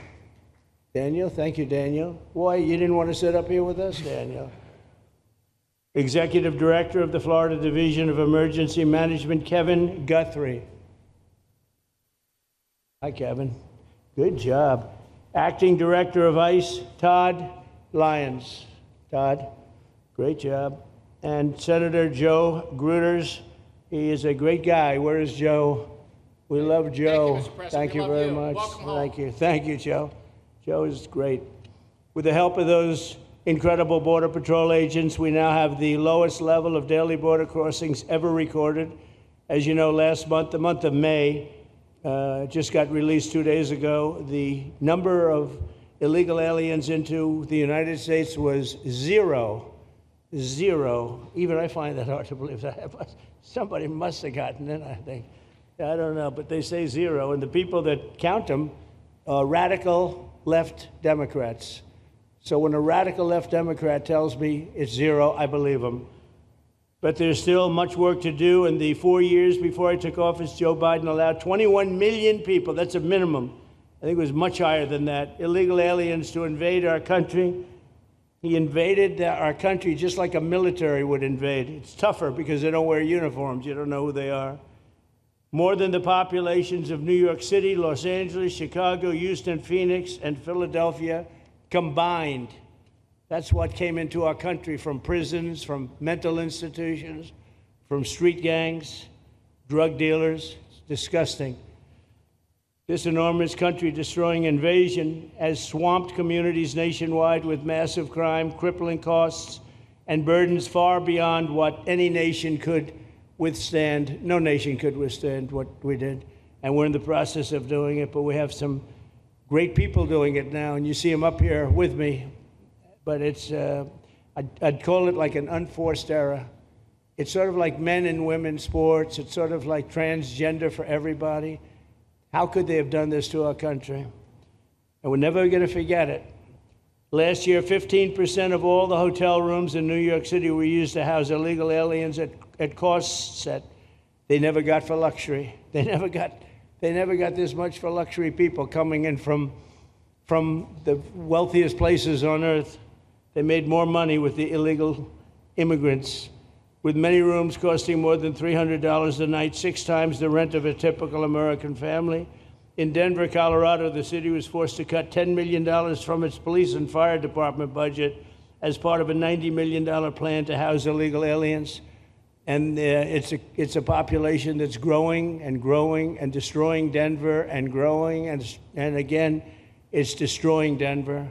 Daniel? Thank you, Daniel. Boy, you didn't want to sit up here with us, Daniel. Executive Director of the Florida Division of Emergency Management, Kevin Guthrie. Hi, Kevin. Good job. Acting Director of ICE, Todd Lyons. Todd, great job. and Senator Joe Gruters. He is a great guy. Where is Joe? We love Joe. Thank you, Mr. President. Thank you very much. Welcome home. Thank you. Thank you, Joe. Joe is great. With the help of those incredible Border Patrol agents, we now have the lowest level of daily border crossings ever recorded. As you know, last month, the month of May, just got released 2 days ago, the number of illegal aliens into the United States was zero. Even I find that hard to believe. Somebody must have gotten in, I think. I don't know, but they say zero. And the people that count them are radical left Democrats. So when a radical left Democrat tells me it's zero, I believe him. But there's still much work to do. In the 4 years before I took office, Joe Biden allowed 21 million people, that's a minimum, I think it was much higher than that, illegal aliens to invade our country. He invaded our country just like a military would invade. It's tougher because they don't wear uniforms. You don't know who they are. More than the populations of New York City, Los Angeles, Chicago, Houston, Phoenix, and Philadelphia combined. That's what came into our country from prisons, from mental institutions, from street gangs, drug dealers. It's disgusting. This enormous country-destroying invasion has swamped communities nationwide with massive crime, crippling costs, and burdens far beyond what any nation could withstand. No nation could withstand what we did, and we're in the process of doing it, but we have some great people doing it now, and you see them up here with me, but it's, I'd call it like an unforced era. It's sort of like men and women sports. It's sort of like transgender for everybody. How could they have done this to our country? And we're never going to forget it. Last year, 15% of all the hotel rooms in New York City were used to house illegal aliens at costs that they never got for luxury. They never got this much for luxury people coming in from the wealthiest places on earth. They made more money with the illegal immigrants, with many rooms costing more than $300 a night, 6 times the rent of a typical American family. In Denver, Colorado, the city was forced to cut $10 million from its police and fire department budget as part of a $90 million plan to house illegal aliens. And it's a population that's growing and growing and destroying Denver and growing. And again, it's destroying Denver.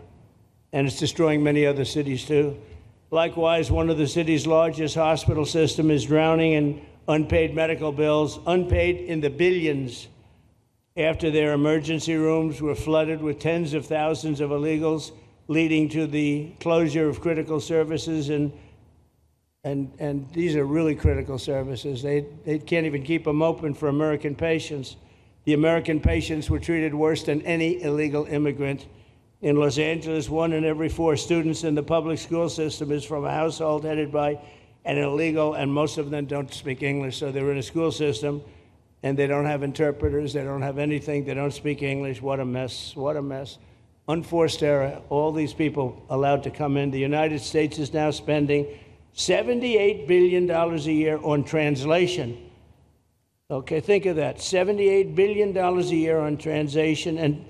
And it's destroying many other cities, too. Likewise, one of the city's largest hospital system is drowning in unpaid medical bills, unpaid in the billions, after their emergency rooms were flooded with tens of thousands of illegals, leading to the closure of critical services. And these are really critical services. They can't even keep them open for American patients. The American patients were treated worse than any illegal immigrant. In Los Angeles, 1 in every 4 students in the public school system is from a household headed by an illegal, and most of them don't speak English, so they're in a school system, and they don't have interpreters, they don't have anything, they don't speak English. What a mess, what a mess. Unforced error, all these people allowed to come in. The United States is now spending $78 billion a year on translation. Okay, think of that, $78 billion a year on translation, and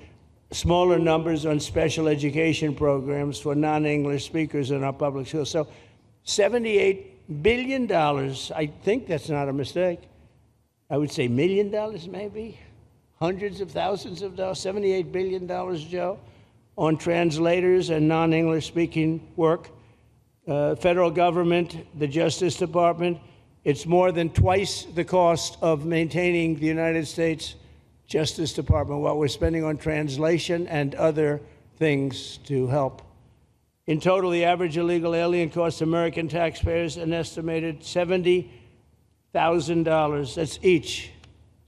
smaller numbers on special education programs for non-English speakers in our public schools. So $78 billion, I think that's not a mistake. I would say $1 million maybe, hundreds of thousands of dollars, $78 billion, Joe, on translators and non-English speaking work. Federal government, the Justice Department, it's more than twice the cost of maintaining the United States Justice Department, what we're spending on translation and other things to help. In total, the average illegal alien costs American taxpayers an estimated $70,000. That's each,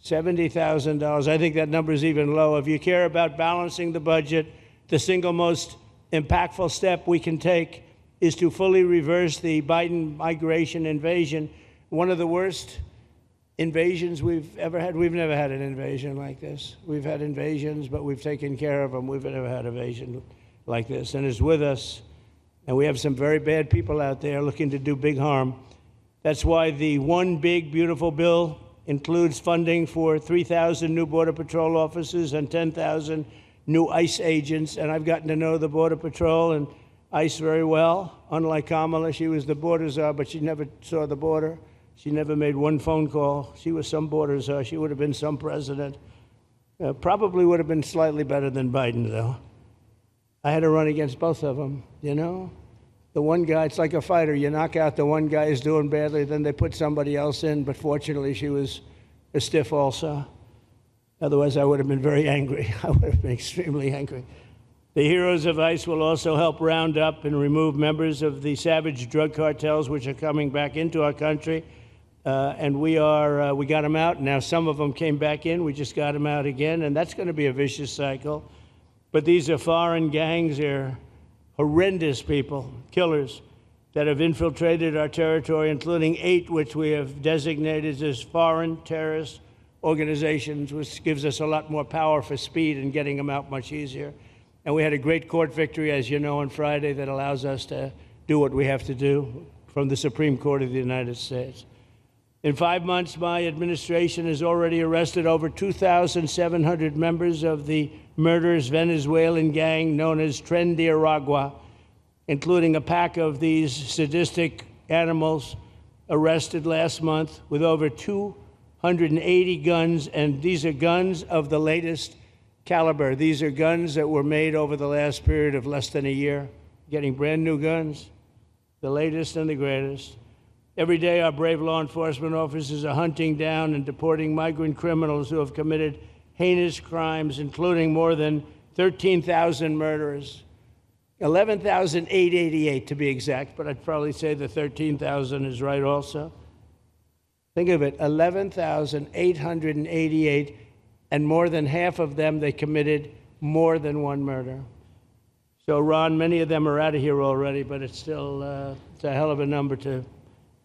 $70,000. I think that number is even low. If you care about balancing the budget, the single most impactful step we can take is to fully reverse the Biden migration invasion. One of the worst invasions we've ever had. We've never had an invasion like this. We've had invasions, but we've taken care of them. We've never had an invasion like this, and it's with us. And we have some very bad people out there looking to do big harm. That's why the One Big Beautiful Bill includes funding for 3,000 new Border Patrol officers and 10,000 new ICE agents. And I've gotten to know the Border Patrol, and ICE very well. Unlike Kamala, she was the border czar, but she never saw the border. She never made one phone call. She was some border czar. She would have been some president. Probably would have been slightly better than Biden, though. I had to run against both of them, you know? The one guy, it's like a fighter. You knock out the one guy who's doing badly, then they put somebody else in. But fortunately, she was a stiff also. Otherwise, I would have been very angry. I would have been extremely angry. The heroes of ICE will also help round up and remove members of the savage drug cartels, which are coming back into our country. And we got them out. Now some of them came back in. We just got them out again. And that's going to be a vicious cycle. But these are foreign gangs. They're horrendous people, killers, that have infiltrated our territory, including 8 which we have designated as foreign terrorist organizations, which gives us a lot more power for speed and getting them out much easier. And we had a great court victory, as you know, on Friday that allows us to do what we have to do from the Supreme Court of the United States. In 5 months, my administration has already arrested over 2,700 members of the murderous Venezuelan gang known as Tren de Aragua, including a pack of these sadistic animals arrested last month with over 280 guns. And these are guns of the latest caliber. These are guns that were made over the last period of less than a year, getting brand new guns, the latest and the greatest. Every day, our brave law enforcement officers are hunting down and deporting migrant criminals who have committed heinous crimes, including more than 13,000 murders, 11,888 to be exact, but I'd probably say the 13,000 is right also. Think of it, 11,888, and more than half of them, they committed more than one murder. So, Ron, many of them are out of here already, but it's still it's a hell of a number to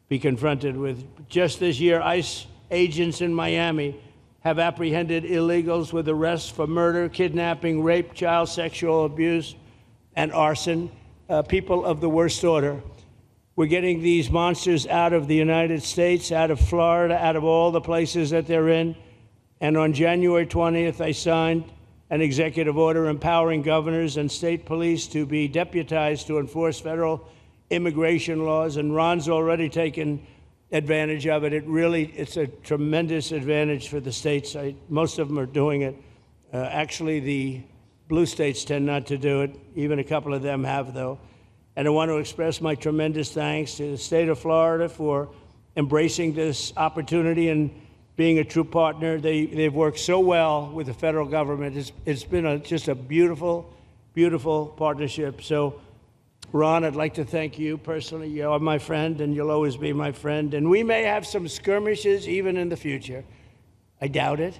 be confronted with. Just this year, ICE agents in Miami have apprehended illegals with arrests for murder, kidnapping, rape, child sexual abuse, and arson, people of the worst order. We're getting these monsters out of the United States, out of Florida, out of all the places that they're in. And on January 20th, I signed an executive order empowering governors and state police to be deputized to enforce federal immigration laws. And Ron's already taken advantage of it. It's a tremendous advantage for the states. Most of them are doing it. Actually, the blue states tend not to do it. Even a couple of them have, though. And I want to express my tremendous thanks to the state of Florida for embracing this opportunity and being a true partner. They've worked so well with the federal government. It's been just a beautiful, beautiful partnership. So, Ron, I'd like to thank you personally. You are my friend, and you'll always be my friend. And we may have some skirmishes even in the future. I doubt it,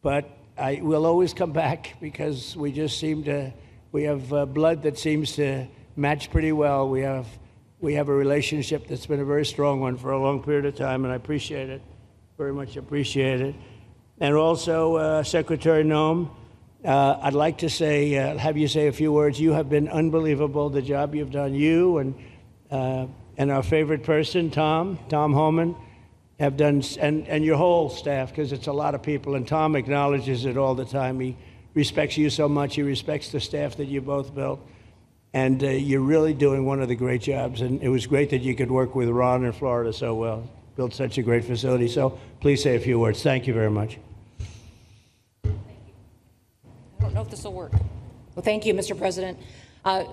but I will always come back because we just we have blood that seems to match pretty well. We have a relationship that's been a very strong one for a long period of time, and I appreciate it, very much appreciate it. And also, Secretary Noem, I'd like to have you say a few words. You have been unbelievable, the job you've done. You and our favorite person, Tom Homan, have done, and your whole staff, because it's a lot of people, and Tom acknowledges it all the time. He respects you so much. He respects the staff that you both built. And you're really doing one of the great jobs. And it was great that you could work with Ron in Florida so well. Built such a great facility. So please say a few words. Thank you very much. I don't know if this will work. Well, thank you, Mr. President.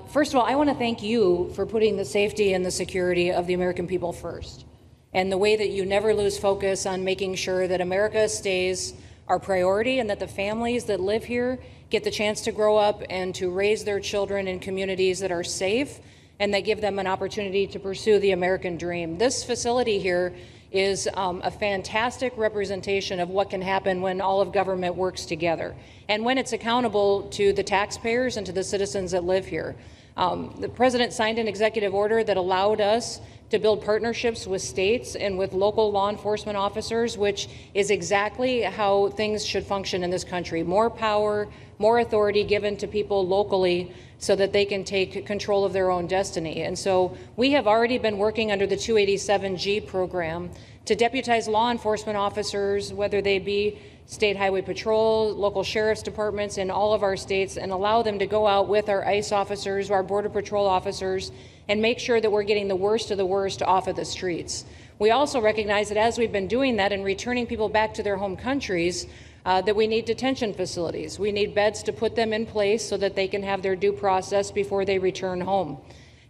First of all, I want to thank you for putting the safety and the security of the American people first, and the way that you never lose focus on making sure that America stays our priority and that the families that live here get the chance to grow up and to raise their children in communities that are safe and that give them an opportunity to pursue the American dream. This facility here is a fantastic representation of what can happen when all of government works together and when it's accountable to the taxpayers and to the citizens that live here. The president signed an executive order that allowed us to build partnerships with states and with local law enforcement officers, which is exactly how things should function in this country. More power, more authority given to people locally so that they can take control of their own destiny. And so we have already been working under the 287G program to deputize law enforcement officers, whether they be state highway patrol, local sheriff's departments in all of our states, and allow them to go out with our ICE officers, our Border Patrol officers, and make sure that we're getting the worst of the worst off of the streets. We also recognize that as we've been doing that and returning people back to their home countries, that we need detention facilities. We need beds to put them in place so that they can have their due process before they return home.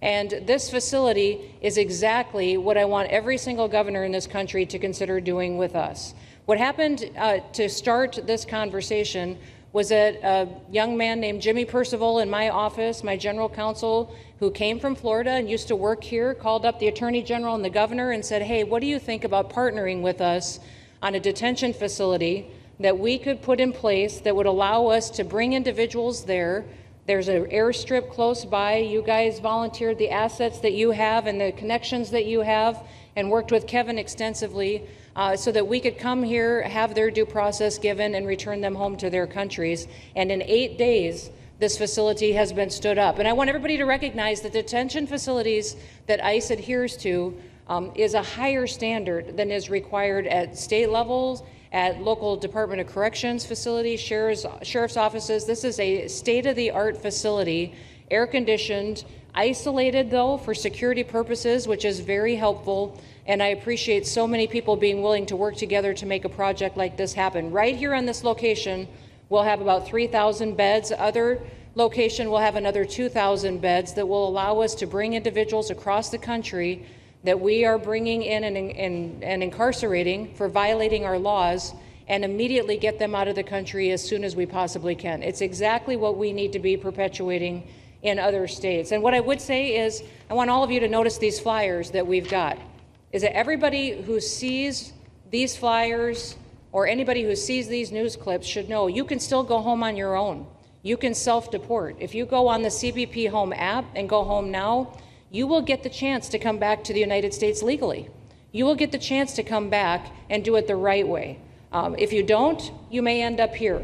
And this facility is exactly what I want every single governor in this country to consider doing with us. What happened to start this conversation was that a young man named Jimmy Percival in my office, my general counsel, who came from Florida and used to work here, called up the Attorney General and the governor and said, hey, what do you think about partnering with us on a detention facility that we could put in place that would allow us to bring individuals there? There's an airstrip close by. You guys volunteered the assets that you have and the connections that you have and worked with Kevin extensively so that we could come here, have their due process given, and return them home to their countries. And in 8 days, this facility has been stood up. And I want everybody to recognize that detention facilities that ICE adheres to is a higher standard than is required at state levels, at local Department of Corrections facilities, sheriff's offices. This is a state-of-the-art facility, air-conditioned, isolated, though, for security purposes, which is very helpful. And I appreciate so many people being willing to work together to make a project like this happen. Right here on this location, we'll have about 3,000 beds. Other location will have another 2,000 beds that will allow us to bring individuals across the country that we are bringing in and incarcerating for violating our laws, and immediately get them out of the country as soon as we possibly can. It's exactly what we need to be perpetuating in other states. And what I would say is, I want all of you to notice these flyers that we've got, is that everybody who sees these flyers or anybody who sees these news clips should know you can still go home on your own. You can self-deport. If you go on the CBP Home app and go home now, you will get the chance to come back to the United States legally. You will get the chance to come back and do it the right way. If you don't, you may end up here.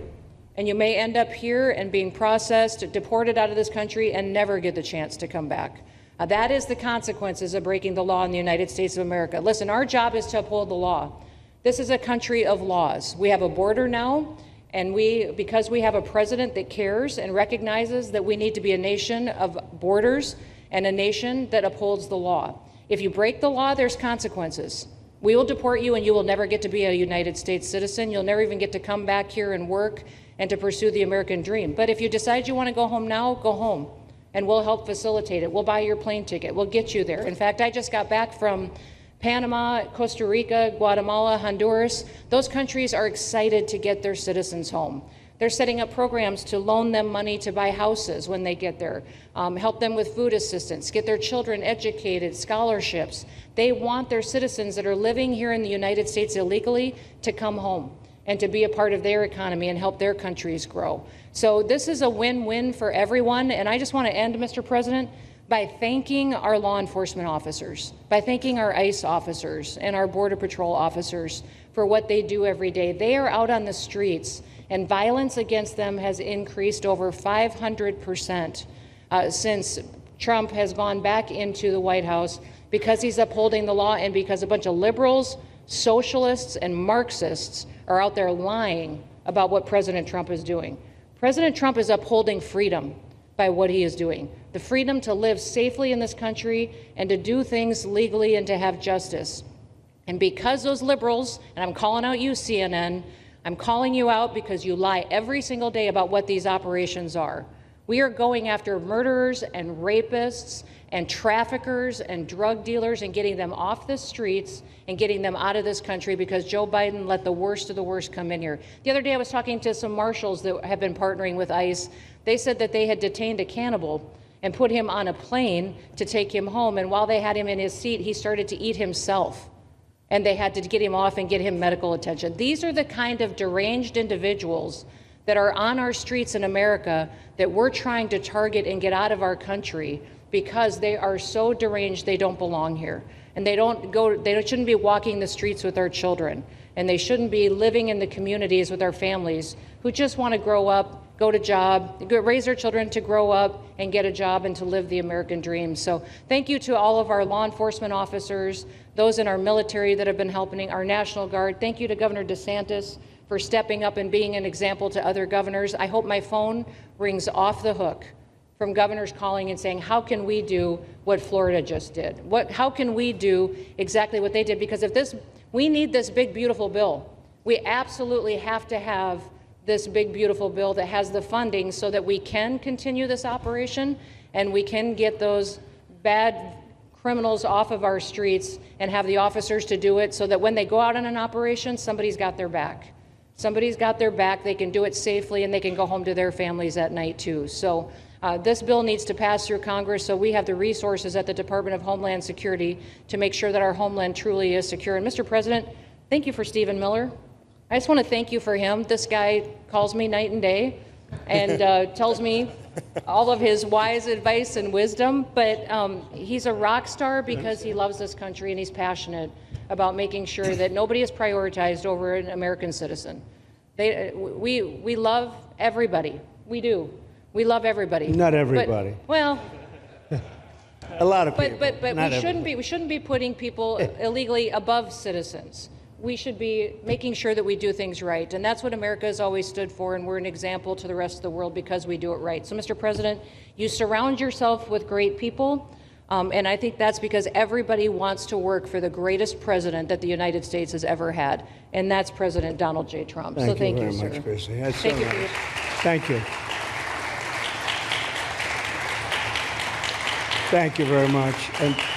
And you may end up here and being processed, deported out of this country, and never get the chance to come back. That is the consequences of breaking the law in the United States of America. Listen, our job is to uphold the law. This is a country of laws. We have a border now, and because we have a president that cares and recognizes that we need to be a nation of borders and a nation that upholds the law. If you break the law, there's consequences. We will deport you, and you will never get to be a United States citizen. You'll never even get to come back here and work and to pursue the American dream. But if you decide you want to go home now, go home, and we'll help facilitate it. We'll buy your plane ticket. We'll get you there. In fact, I just got back from Panama, Costa Rica, Guatemala, Honduras. Those countries are excited to get their citizens home. They're setting up programs to loan them money to buy houses when they get there, help them with food assistance, get their children educated, scholarships. They want their citizens that are living here in the United States illegally to come home and to be a part of their economy and help their countries grow. So this is a win-win for everyone. And I just want to end, Mr. President, by thanking our law enforcement officers, by thanking our ICE officers and our Border Patrol officers for what they do every day. They are out on the streets, and violence against them has increased over 500% since Trump has gone back into the White House, because he's upholding the law and because a bunch of liberals, socialists, and Marxists are out there lying about what President Trump is doing. President Trump is upholding freedom by what he is doing. The freedom to live safely in this country and to do things legally and to have justice. And because those liberals, and I'm calling out you, CNN, I'm calling you out because you lie every single day about what these operations are. We are going after murderers and rapists and traffickers and drug dealers and getting them off the streets and getting them out of this country because Joe Biden let the worst of the worst come in here. The other day I was talking to some marshals that have been partnering with ICE. They said that they had detained a cannibal and put him on a plane to take him home, and while they had him in his seat, he started to eat himself. And they had to get him off and get him medical attention. These are the kind of deranged individuals that are on our streets in America that we're trying to target and get out of our country because they are so deranged they don't belong here. And they shouldn't be walking the streets with our children. And they shouldn't be living in the communities with our families who just want to grow up, go to job, raise their children to grow up and get a job and to live the American dream. So thank you to all of our law enforcement officers, those in our military that have been helping, our National Guard. Thank you to Governor DeSantis for stepping up and being an example to other governors. I hope my phone rings off the hook from governors calling and saying, how can we do what Florida just did? How can we do exactly what they did? Because we need this big, beautiful bill. We absolutely have to have this big, beautiful bill that has the funding so that we can continue this operation and we can get those bad criminals off of our streets and have the officers to do it so that when they go out on an operation, somebody's got their back. Somebody's got their back, they can do it safely, and they can go home to their families at night too. So this bill needs to pass through Congress so we have the resources at the Department of Homeland Security to make sure that our homeland truly is secure. And Mr. President, thank you for Stephen Miller. I just want to thank you for him. This guy calls me night and day and tells me all of his wise advice and wisdom, but he's a rock star because he loves this country and he's passionate about making sure that nobody is prioritized over an American citizen. We love everybody. We do. We love everybody. Not everybody. But, well, a lot of people. But we shouldn't be putting people illegally above citizens. We should be making sure that we do things right. And that's what America has always stood for, and we're an example to the rest of the world because we do it right. So, Mr. President, you surround yourself with great people, and I think that's because everybody wants to work for the greatest president that the United States has ever had, and that's President Donald J. Trump. Thank you very sir. much, Chrissy. That's Thank so you. nice. Thank you. Thank you very much.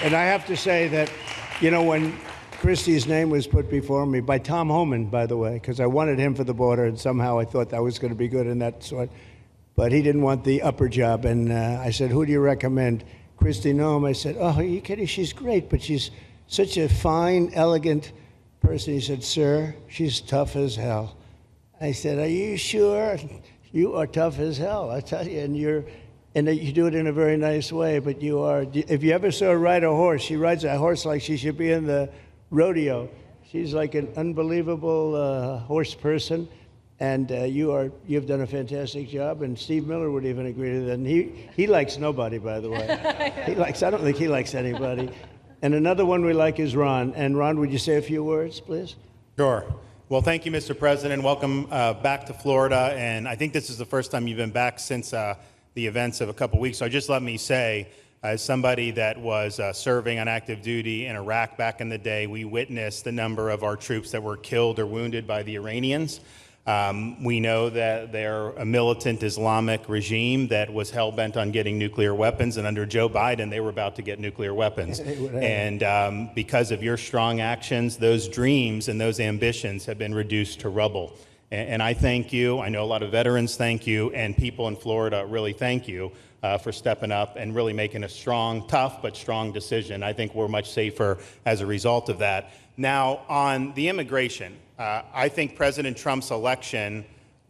And I have to say that, you know, when Christie's name was put before me by Tom Homan, by the way, because I wanted him for the border, and somehow I thought that was going to be good in that sort. But he didn't want the upper job, and I said, who do you recommend? Christy Noem. I said, oh, are you kidding? She's great, but she's such a fine, elegant person. He said, sir, she's tough as hell. I said, are you sure? You are tough as hell, I tell you, and you do it in a very nice way, but you are. If you ever saw her ride a horse, she rides a horse like she should be in the rodeo. She's like an unbelievable horse person, and you've done a fantastic job. And Steve Miller would even agree to that. And he likes nobody, by the way. I don't think he likes anybody. And another one we like is Ron. And Ron, would you say a few words, please? Sure. Well, thank you, Mr. President. Welcome back to Florida. And I think this is the first time you've been back since the events of a couple weeks. So just let me say, as somebody that was serving on active duty in Iraq back in the day, we witnessed the number of our troops that were killed or wounded by the Iranians. We know that they're a militant Islamic regime that was hell-bent on getting nuclear weapons, and under Joe Biden, they were about to get nuclear weapons. And because of your strong actions, those dreams and those ambitions have been reduced to rubble. And I thank you. I know a lot of veterans thank you, and people in Florida really thank you for stepping up and really making a strong, tough, but strong decision. I think we're much safer as a result of that. Now, on the immigration, I think President Trump's election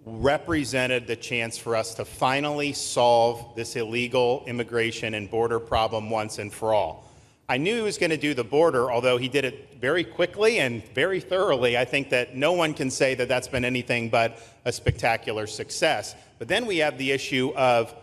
represented the chance for us to finally solve this illegal immigration and border problem once and for all. I knew he was going to do the border, although he did it very quickly and very thoroughly. I think that no one can say that that's been anything but a spectacular success. But then we have the issue of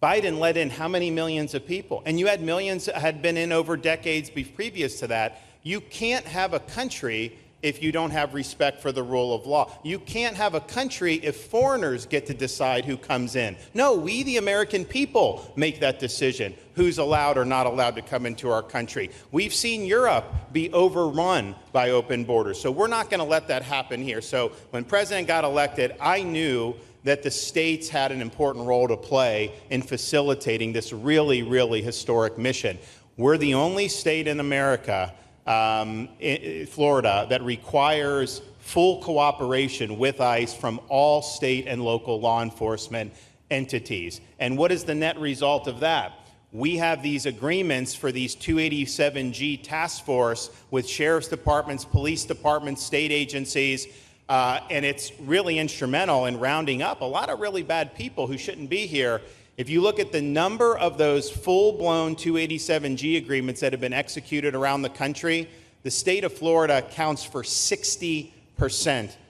Biden let in how many millions of people? And you had millions that had been in over decades previous to that. You can't have a country if you don't have respect for the rule of law. You can't have a country if foreigners get to decide who comes in. No, we, the American people, make that decision, who's allowed or not allowed to come into our country. We've seen Europe be overrun by open borders, so we're not going to let that happen here. So when President got elected, I knew that the states had an important role to play in facilitating this really, really historic mission. We're the only state in America, Florida, that requires full cooperation with ICE from all state and local law enforcement entities. And what is the net result of that? We have these agreements for these 287G task force with sheriff's departments, police departments, state agencies, and it's really instrumental in rounding up a lot of really bad people who shouldn't be here. If you look at the number of those full-blown 287G agreements that have been executed around the country, the state of Florida accounts for 60%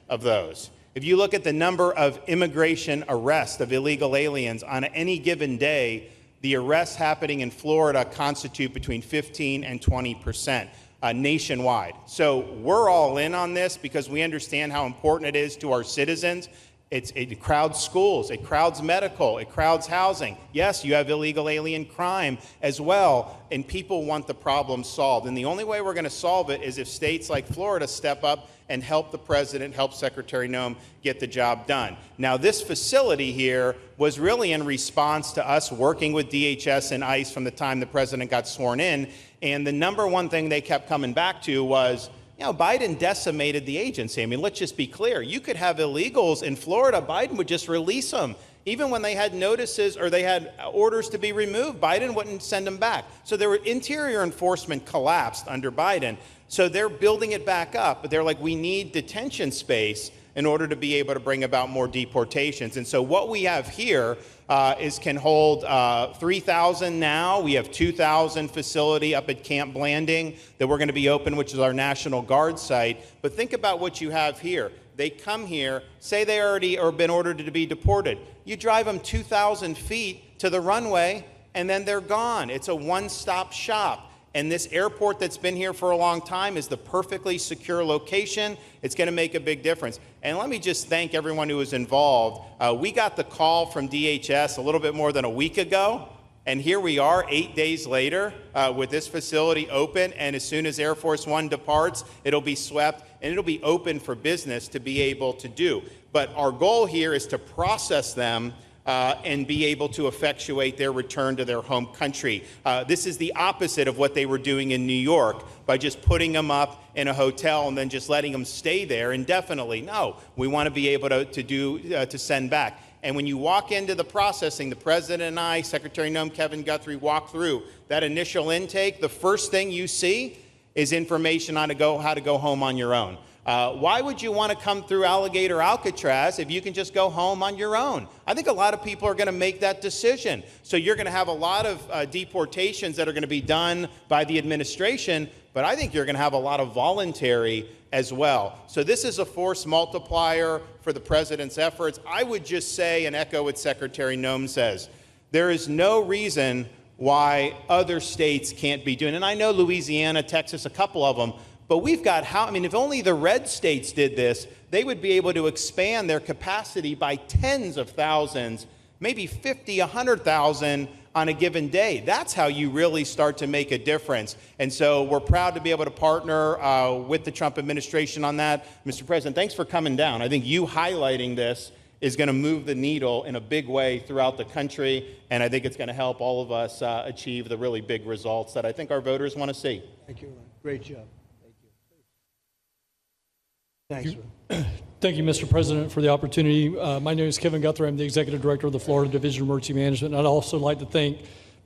of those. If you look at the number of immigration arrests of illegal aliens on any given day, the arrests happening in Florida constitute between 15 and 20% nationwide. So we're all in on this because we understand how important it is to our citizens. It crowds schools, it crowds medical, it crowds housing. Yes, you have illegal alien crime as well, and people want the problem solved. And the only way we're going to solve it is if states like Florida step up and help the president, help Secretary Noem get the job done. Now, this facility here was really in response to us working with DHS and ICE from the time the president got sworn in. And the number one thing they kept coming back to was, Biden decimated the agency. I mean, let's just be clear. You could have illegals in Florida. Biden would just release them. Even when they had notices or they had orders to be removed, Biden wouldn't send them back. So their interior enforcement collapsed under Biden. So they're building it back up. But they're like, we need detention space in order to be able to bring about more deportations. And so what we have here can hold 3,000 now. We have 2,000 facility up at Camp Blanding that we're going to be open, which is our National Guard site. But think about what you have here. They come here, say they already or been ordered to be deported. You drive them 2,000 feet to the runway, and then they're gone. It's a one-stop shop. And this airport that's been here for a long time is the perfectly secure location. It's going to make a big difference. And let me just thank everyone who was involved. We got the call from DHS a little bit more than a week ago. And here we are 8 days later with this facility open. And as soon as Air Force One departs, it'll be swept and it'll be open for business to be able to do. But our goal here is to process them and be able to effectuate their return to their home country. This is the opposite of what they were doing in New York by just putting them up in a hotel and then just letting them stay there indefinitely. No, we want to be able to send back. And when you walk into the processing, the president and I, Secretary Noem, Kevin Guthrie, walk through that initial intake. The first thing you see is information on how to go home on your own. Why would you want to come through Alligator Alcatraz if you can just go home on your own? I think a lot of people are going to make that decision. So you're going to have a lot of deportations that are going to be done by the administration, but I think you're going to have a lot of voluntary as well. So this is a force multiplier for the president's efforts. I would just say and echo what Secretary Noem says. There is no reason why other states can't be doing it. And I know Louisiana, Texas, a couple of them. But we've got if only the red states did this, they would be able to expand their capacity by tens of thousands, maybe 50, 100,000 on a given day. That's how you really start to make a difference. And so we're proud to be able to partner with the Trump administration on that. Mr. President, thanks for coming down. I think you highlighting this is going to move the needle in a big way throughout the country. And I think it's going to help all of us achieve the really big results that I think our voters want to see. Thank you, Ron. Great job. Thanks. Thank you, Mr. President, for the opportunity. My name is Kevin Guthrie. I'm the Executive Director of the Florida Division of Emergency Management. And I'd also like to thank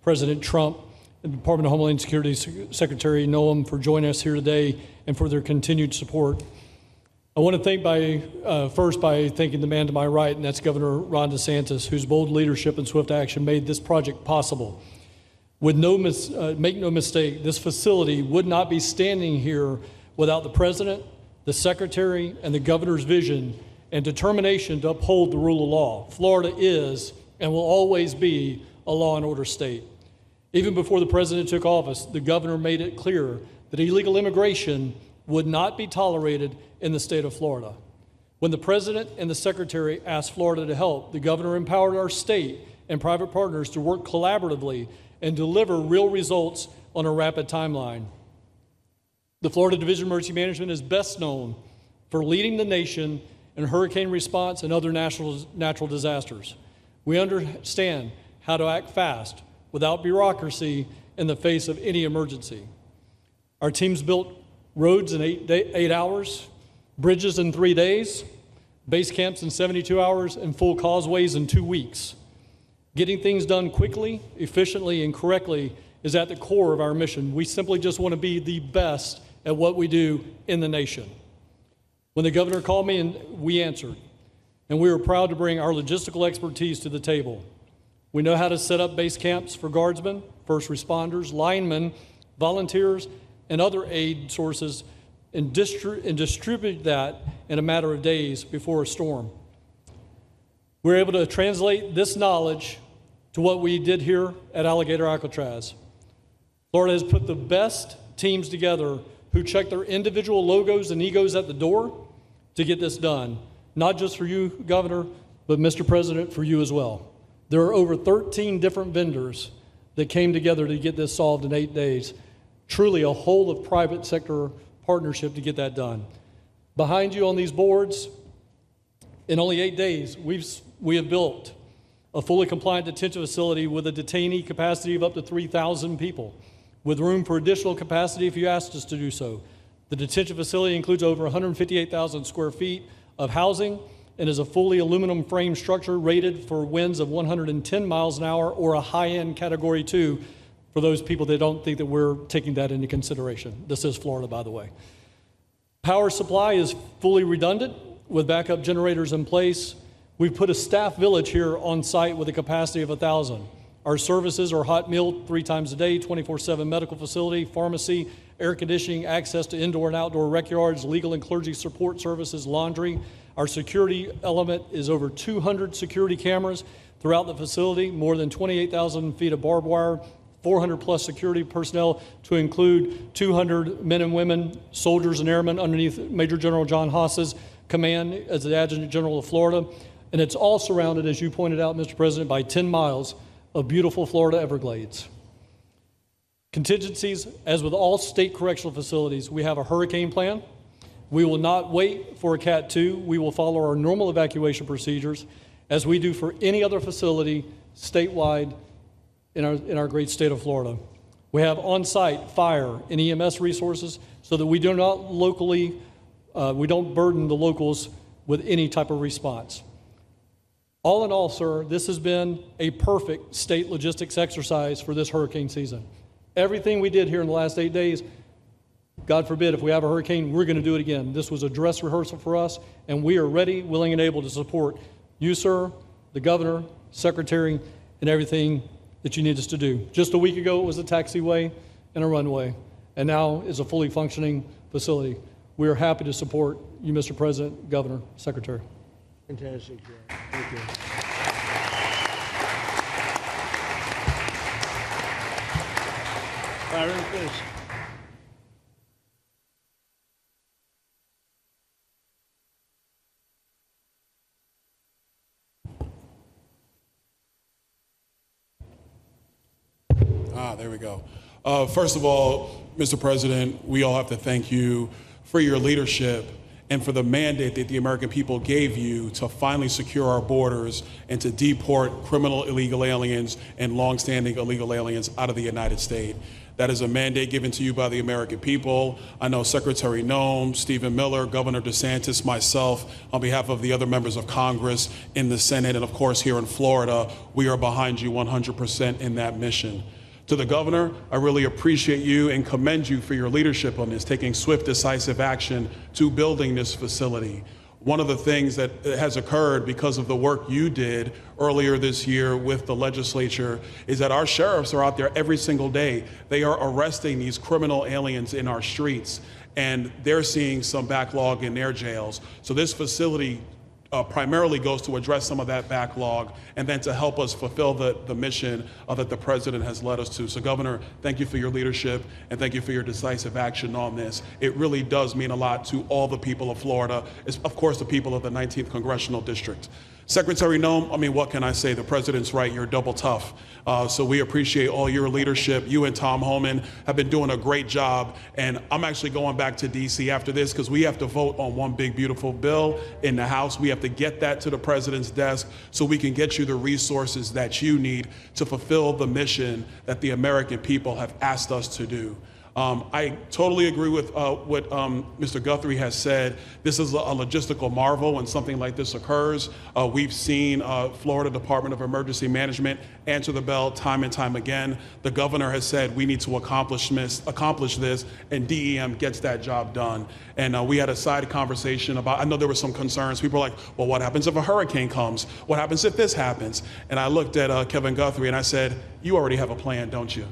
President Trump and the Department of Homeland Security Secretary Noem for joining us here today and for their continued support. I want to thank first by thanking the man to my right, and that's Governor Ron DeSantis, whose bold leadership and swift action made this project possible. Make no mistake, this facility would not be standing here without the President, the Secretary, and the Governor's vision and determination to uphold the rule of law. Florida is and will always be a law and order state. Even before the President took office, the Governor made it clear that illegal immigration would not be tolerated in the state of Florida. When the President and the Secretary asked Florida to help, the Governor empowered our state and private partners to work collaboratively and deliver real results on a rapid timeline. The Florida Division of Emergency Management is best known for leading the nation in hurricane response and other natural disasters. We understand how to act fast without bureaucracy in the face of any emergency. Our teams built roads in 8 hours, bridges in 3 days, base camps in 72 hours, and full causeways in 2 weeks. Getting things done quickly, efficiently, and correctly is at the core of our mission. We simply just want to be the best at what we do in the nation. When the Governor called me, and we answered, and we were proud to bring our logistical expertise to the table. We know how to set up base camps for guardsmen, first responders, linemen, volunteers, and other aid sources, and distribute that in a matter of days before a storm. We're able to translate this knowledge to what we did here at Alligator Alcatraz. Florida has put the best teams together who check their individual logos and egos at the door to get this done. Not just for you, Governor, but Mr. President, for you as well. There are over 13 different vendors that came together to get this solved in 8 days. Truly a whole of private sector partnership to get that done. Behind you on these boards, in only 8 days, we have built a fully compliant detention facility with a detainee capacity of up to 3,000 people, with room for additional capacity if you asked us to do so. The detention facility includes over 158,000 square feet of housing and is a fully aluminum frame structure rated for winds of 110 miles an hour or a high-end Category 2 for those people that don't think that we're taking that into consideration. This is Florida, by the way. Power supply is fully redundant with backup generators in place. We've put a staff village here on site with a capacity of 1,000. Our services are hot meal 3 times a day, 24/7 medical facility, pharmacy, air conditioning, access to indoor and outdoor rec yards, legal and clergy support services, laundry. Our security element is over 200 security cameras throughout the facility, more than 28,000 feet of barbed wire, 400 plus security personnel to include 200 men and women, soldiers and airmen underneath Major General John Haas's command as the Adjutant General of Florida. And it's all surrounded, as you pointed out, Mr. President, by 10 miles of beautiful Florida Everglades. Contingencies, as with all state correctional facilities, we have a hurricane plan. We will not wait for a Cat 2. We will follow our normal evacuation procedures as we do for any other facility statewide in our great state of Florida. We have on-site fire and EMS resources so that we do not we don't burden the locals with any type of response. All in all, sir, this has been a perfect state logistics exercise for this hurricane season. Everything we did here in the last 8 days, God forbid, if we have a hurricane, we're going to do it again. This was a dress rehearsal for us, and we are ready, willing, and able to support you, sir, the governor, secretary, and everything that you need us to do. Just a week ago, it was a taxiway and a runway, and now is a fully functioning facility. We are happy to support you, Mr. President, Governor, Secretary. Fantastic, Joe. Thank you. Byron, please. There we go. First of all, Mr. President, we all have to thank you for your leadership and for the mandate that the American people gave you to finally secure our borders and to deport criminal illegal aliens and longstanding illegal aliens out of the United States. That is a mandate given to you by the American people. I know Secretary Noem, Stephen Miller, Governor DeSantis, myself, on behalf of the other members of Congress in the Senate, and of course here in Florida, we are behind you 100% in that mission. To the governor, I really appreciate you and commend you for your leadership on this, taking swift, decisive action to building this facility. One of the things that has occurred because of the work you did earlier this year with the legislature is that our sheriffs are out there every single day. They are arresting these criminal aliens in our streets, and they're seeing some backlog in their jails. So this facility primarily goes to address some of that backlog and then to help us fulfill the mission that the president has led us to. So Governor, thank you for your leadership and thank you for your decisive action on this. It really does mean a lot to all the people of Florida, of course the people of the 19th Congressional District. Secretary Noem, I mean, what can I say? The president's right, you're double tough. So we appreciate all your leadership. You and Tom Homan have been doing a great job. And I'm actually going back to DC after this because we have to vote on one big, beautiful bill in the House. We have to get that to the president's desk so we can get you the resources that you need to fulfill the mission that the American people have asked us to do. I totally agree with what Mr. Guthrie has said. This is a logistical marvel when something like this occurs. We've seen Florida Department of Emergency Management answer the bell time and time again. The governor has said we need to accomplish this, and DEM gets that job done. And we had a side conversation about, I know there were some concerns. People were like, well, what happens if a hurricane comes? What happens if this happens? And I looked at Kevin Guthrie and I said, you already have a plan, don't you?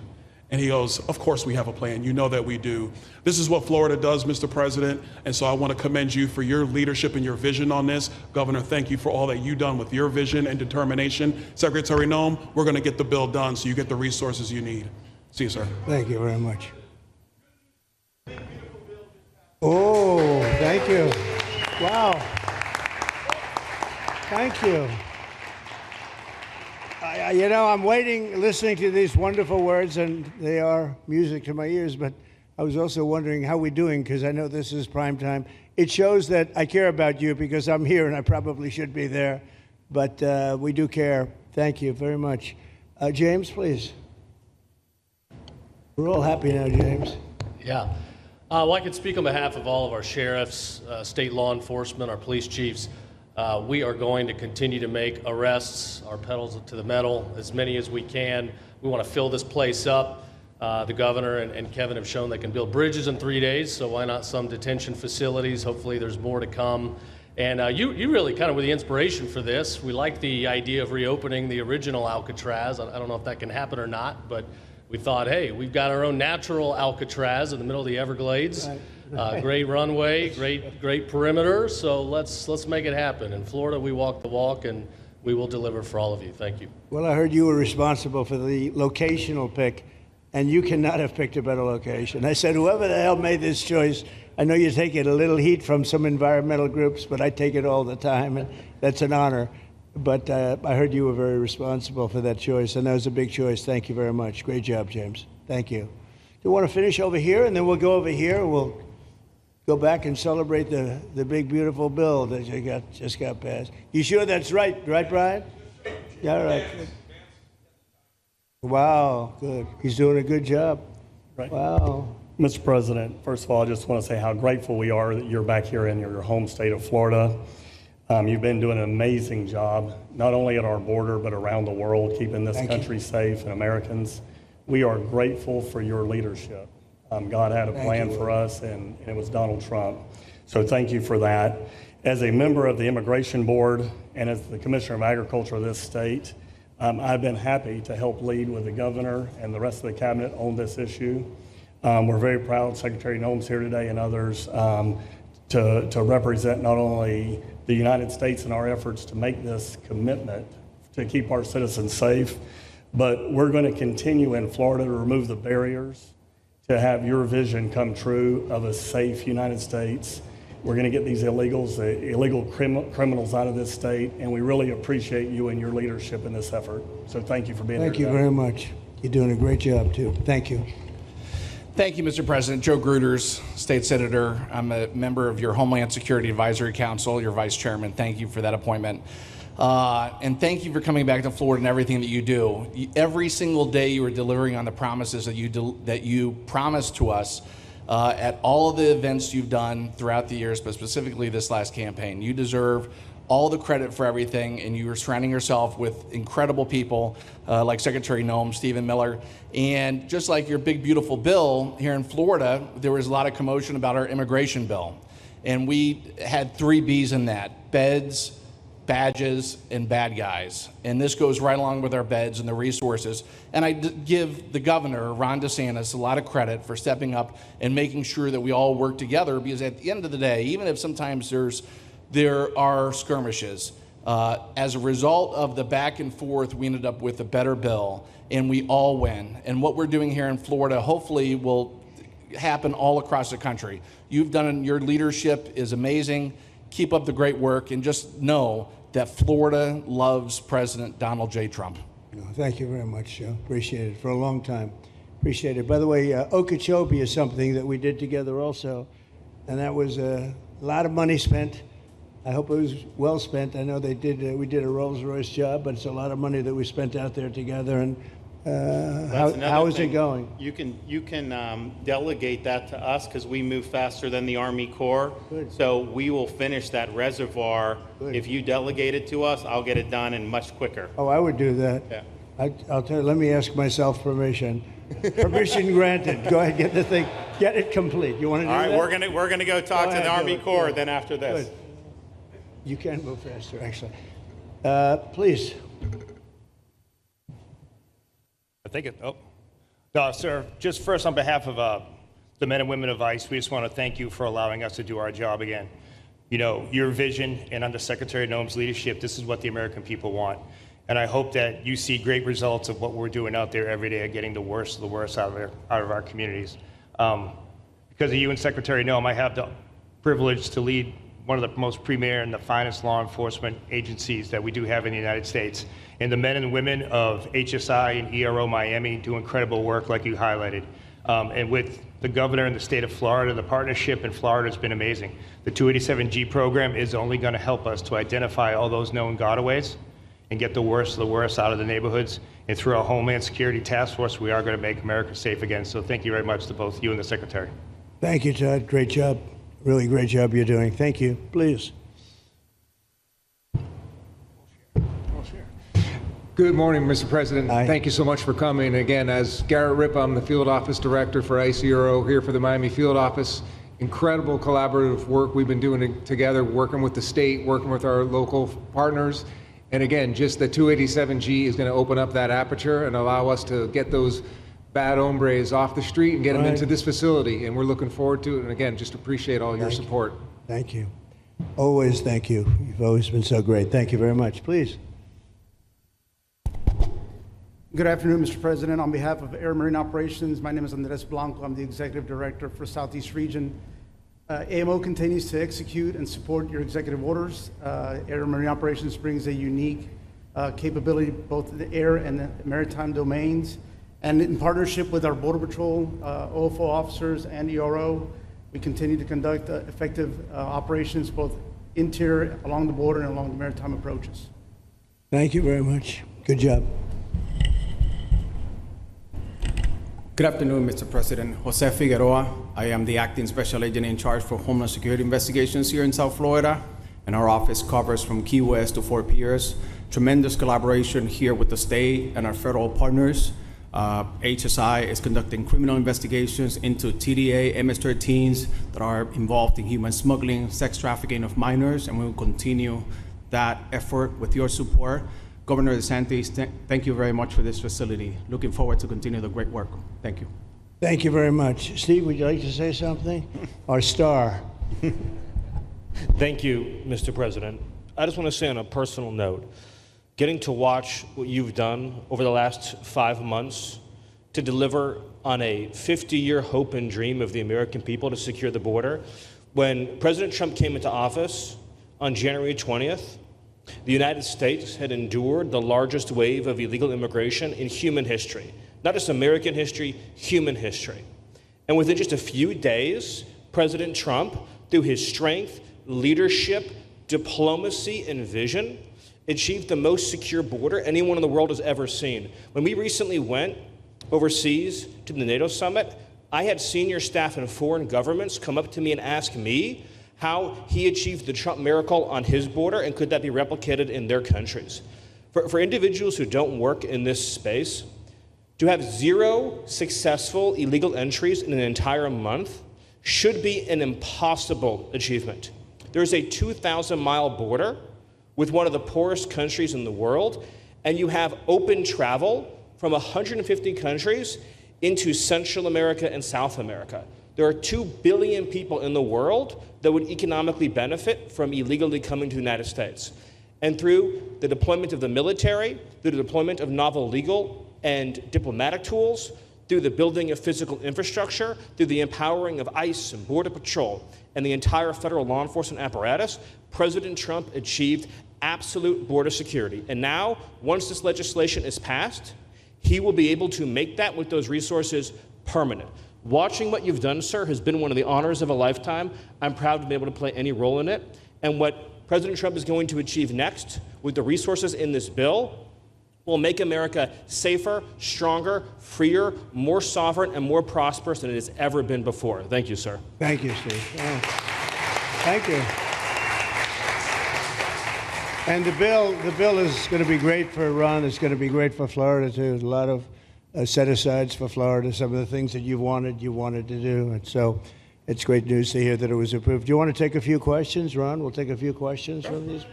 And he goes, of course we have a plan. You know that we do. This is what Florida does, Mr. President. And so I want to commend you for your leadership and your vision on this. Governor, thank you for all that you've done with your vision and determination. Secretary Noem, we're going to get the bill done so you get the resources you need. See you, sir. Thank you very much. Oh, thank you. Wow. Thank you. You know, I'm waiting, listening to these wonderful words, and they are music to my ears, but I was also wondering how we're doing, because I know this is prime time. It shows that I care about you, because I'm here and I probably should be there, but we do care. Thank you very much. James, please. We're all happy now, James. Yeah. Well, I can speak on behalf of all of our sheriffs, state law enforcement, our police chiefs. We are going to continue to make arrests, our pedals to the metal, as many as we can. We want to fill this place up. The governor and Kevin have shown they can build bridges in 3 days, so why not some detention facilities? Hopefully there's more to come. And you really kind of were the inspiration for this. We like the idea of reopening the original Alcatraz. I don't know if that can happen or not, but we thought, hey, we've got our own natural Alcatraz in the middle of the Everglades. Right. Great runway, great perimeter, so let's make it happen. In Florida, we walk the walk, and we will deliver for all of you. Thank you. Well, I heard you were responsible for the locational pick, and you cannot have picked a better location. I said, whoever the hell made this choice, I know you're taking a little heat from some environmental groups, but I take it all the time, and that's an honor. But I heard you were very responsible for that choice, and that was a big choice. Thank you very much. Great job, James. Thank you. Do you want to finish over here, and then we'll go over here? We'll go back and celebrate the big, beautiful bill that you just got passed. You sure that's right, Brian? Yeah, all right. Wow, good. He's doing a good job. Right. Wow. Mr. President, first of all, I just want to say how grateful we are that you're back here in your home state of Florida. You've been doing an amazing job, not only at our border, but around the world, keeping this country safe and Americans. We are grateful for your leadership. God had a plan for us, and it was Donald Trump. So thank you for that. As a member of the Immigration Board and as the Commissioner of Agriculture of this state, I've been happy to help lead with the governor and the rest of the cabinet on this issue. We're very proud, Secretary Noem's here today and others, to represent not only the United States in our efforts to make this commitment to keep our citizens safe, but we're going to continue in Florida to remove the barriers to have your vision come true of a safe United States. We're going to get these illegals, the illegal criminals out of this state, and we really appreciate you and your leadership in this effort. So thank you for being here today. Thank you very much. You're doing a great job, too. Thank you. Thank you, Mr. President. Joe Gruters, State Senator. I'm a member of your Homeland Security Advisory Council, your Vice Chairman. Thank you for that appointment. And thank you for coming back to Florida and everything that you do. Every single day you are delivering on the promises that you promised to us at all of the events you've done throughout the years, but specifically this last campaign. You deserve all the credit for everything, and you are surrounding yourself with incredible people like Secretary Noem, Stephen Miller, and just like your big, beautiful bill here in Florida, there was a lot of commotion about our immigration bill. And we had 3 B's in that: beds, badges, and bad guys. And this goes right along with our beds and the resources. And I give the governor, Ron DeSantis, a lot of credit for stepping up and making sure that we all work together, because at the end of the day, even if sometimes there are skirmishes, as a result of the back and forth, we ended up with a better bill, and we all win. And what we're doing here in Florida hopefully will happen all across the country. You've done, your leadership is amazing. Keep up the great work, and just know that Florida loves President Donald J. Trump. Thank you very much, Joe. Appreciate it for a long time. Appreciate it. By the way, Okeechobee is something that we did together also, and that was a lot of money spent. I hope it was well spent. I know we did a Rolls-Royce job, but it's a lot of money that we spent out there together. And how is it going? You can delegate that to us, because we move faster than the Army Corps. Good. So we will finish that reservoir. Good. If you delegate it to us, I'll get it done and much quicker. Oh, I would do that. Yeah. I'll tell you. Let me ask myself permission. Permission granted. Go ahead, get the thing, get it complete. You want to do that? All right, we're gonna go talk to the Army Corps then after this. Good. You can move faster, actually. Please. I think it. Oh, No, sir, just first on behalf of the men and women of ICE, we just want to thank you for allowing us to do our job again. You know, your vision and under Secretary Noem's leadership, this is what the American people want. And I hope that you see great results of what we're doing out there every day, getting the worst of the worst out of our communities. Because of you and Secretary Noem, I have the privilege to lead one of the most premier and the finest law enforcement agencies that we do have in the United States. And the men and women of HSI and ERO Miami do incredible work like you highlighted. And with the governor in the state of Florida, the partnership in Florida has been amazing. The 287G program is only going to help us to identify all those known gotaways and get the worst of the worst out of the neighborhoods. And through our Homeland Security Task Force, we are going to make America safe again. So thank you very much to both you and the Secretary. Thank you, Todd. Great job. Really great job you're doing. Thank you. Please. Good morning, Mr. President. Thank you so much for coming. Again, as Garrett Ripp, I'm the Field Office Director for ICERO here for the Miami Field Office. Incredible collaborative work we've been doing together, working with the state, working with our local partners. And again, just the 287G is going to open up that aperture and allow us to get those bad hombres off the street and get them into this facility. And we're looking forward to it. And again, just appreciate all your support. Thank you. Always thank you. You've always been so great. Thank you very much. Please. Good afternoon, Mr. President. On behalf of Air Marine Operations, my name is Andres Blanco. I'm the Executive Director for Southeast Region. AMO continues to execute and support your executive orders. Air Marine Operations brings a unique capability both in the air and the maritime domains. And in partnership with our Border Patrol, OFO officers, and ERO, we continue to conduct effective operations both interior, along the border, and along the maritime approaches. Thank you very much. Good job. Good afternoon, Mr. President. Jose Figueroa. I am the Acting Special Agent in charge for Homeland Security Investigations here in South Florida, and our office covers from Key West to Fort Pierce. Tremendous collaboration here with the state and our federal partners. HSI is conducting criminal investigations into TDA, MS-13s that are involved in human smuggling, sex trafficking of minors, and we will continue that effort with your support. Governor DeSantis, thank you very much for this facility. Looking forward to continue the great work. Thank you. Thank you very much. Steve, would you like to say something? Our star. Thank you, Mr. President. I just want to say on a personal note, getting to watch what you've done over the last 5 months to deliver on a 50-year hope and dream of the American people to secure the border. When President Trump came into office on January 20th, the United States had endured the largest wave of illegal immigration in human history. Not just American history, human history. And within just a few days, President Trump, through his strength, leadership, diplomacy, and vision, achieved the most secure border anyone in the world has ever seen. When we recently went overseas to the NATO summit, I had senior staff in foreign governments come up to me and ask me how he achieved the Trump miracle on his border, and could that be replicated in their countries. For individuals who don't work in this space, to have 0 successful illegal entries in an entire month should be an impossible achievement. There's a 2,000-mile border with one of the poorest countries in the world, and you have open travel from 150 countries into Central America and South America. There are 2 billion people in the world that would economically benefit from illegally coming to the United States. And through the deployment of the military, through the deployment of novel legal and diplomatic tools, through the building of physical infrastructure, through the empowering of ICE and Border Patrol and the entire federal law enforcement apparatus, President Trump achieved absolute border security. And now, once this legislation is passed, he will be able to make that with those resources permanent. Watching what you've done, sir, has been one of the honors of a lifetime. I'm proud to be able to play any role in it. And what President Trump is going to achieve next with the resources in this bill will make America safer, stronger, freer, more sovereign, and more prosperous than it has ever been before. Thank you, sir. Thank you, Steve. Oh. Thank you. And the bill is going to be great for Iran. It's going to be great for Florida, too. A lot of set-asides for Florida, some of the things that you wanted to do. And so it's great news to hear that it was approved. Do you want to take a few questions, Ron? We'll take a few questions from these.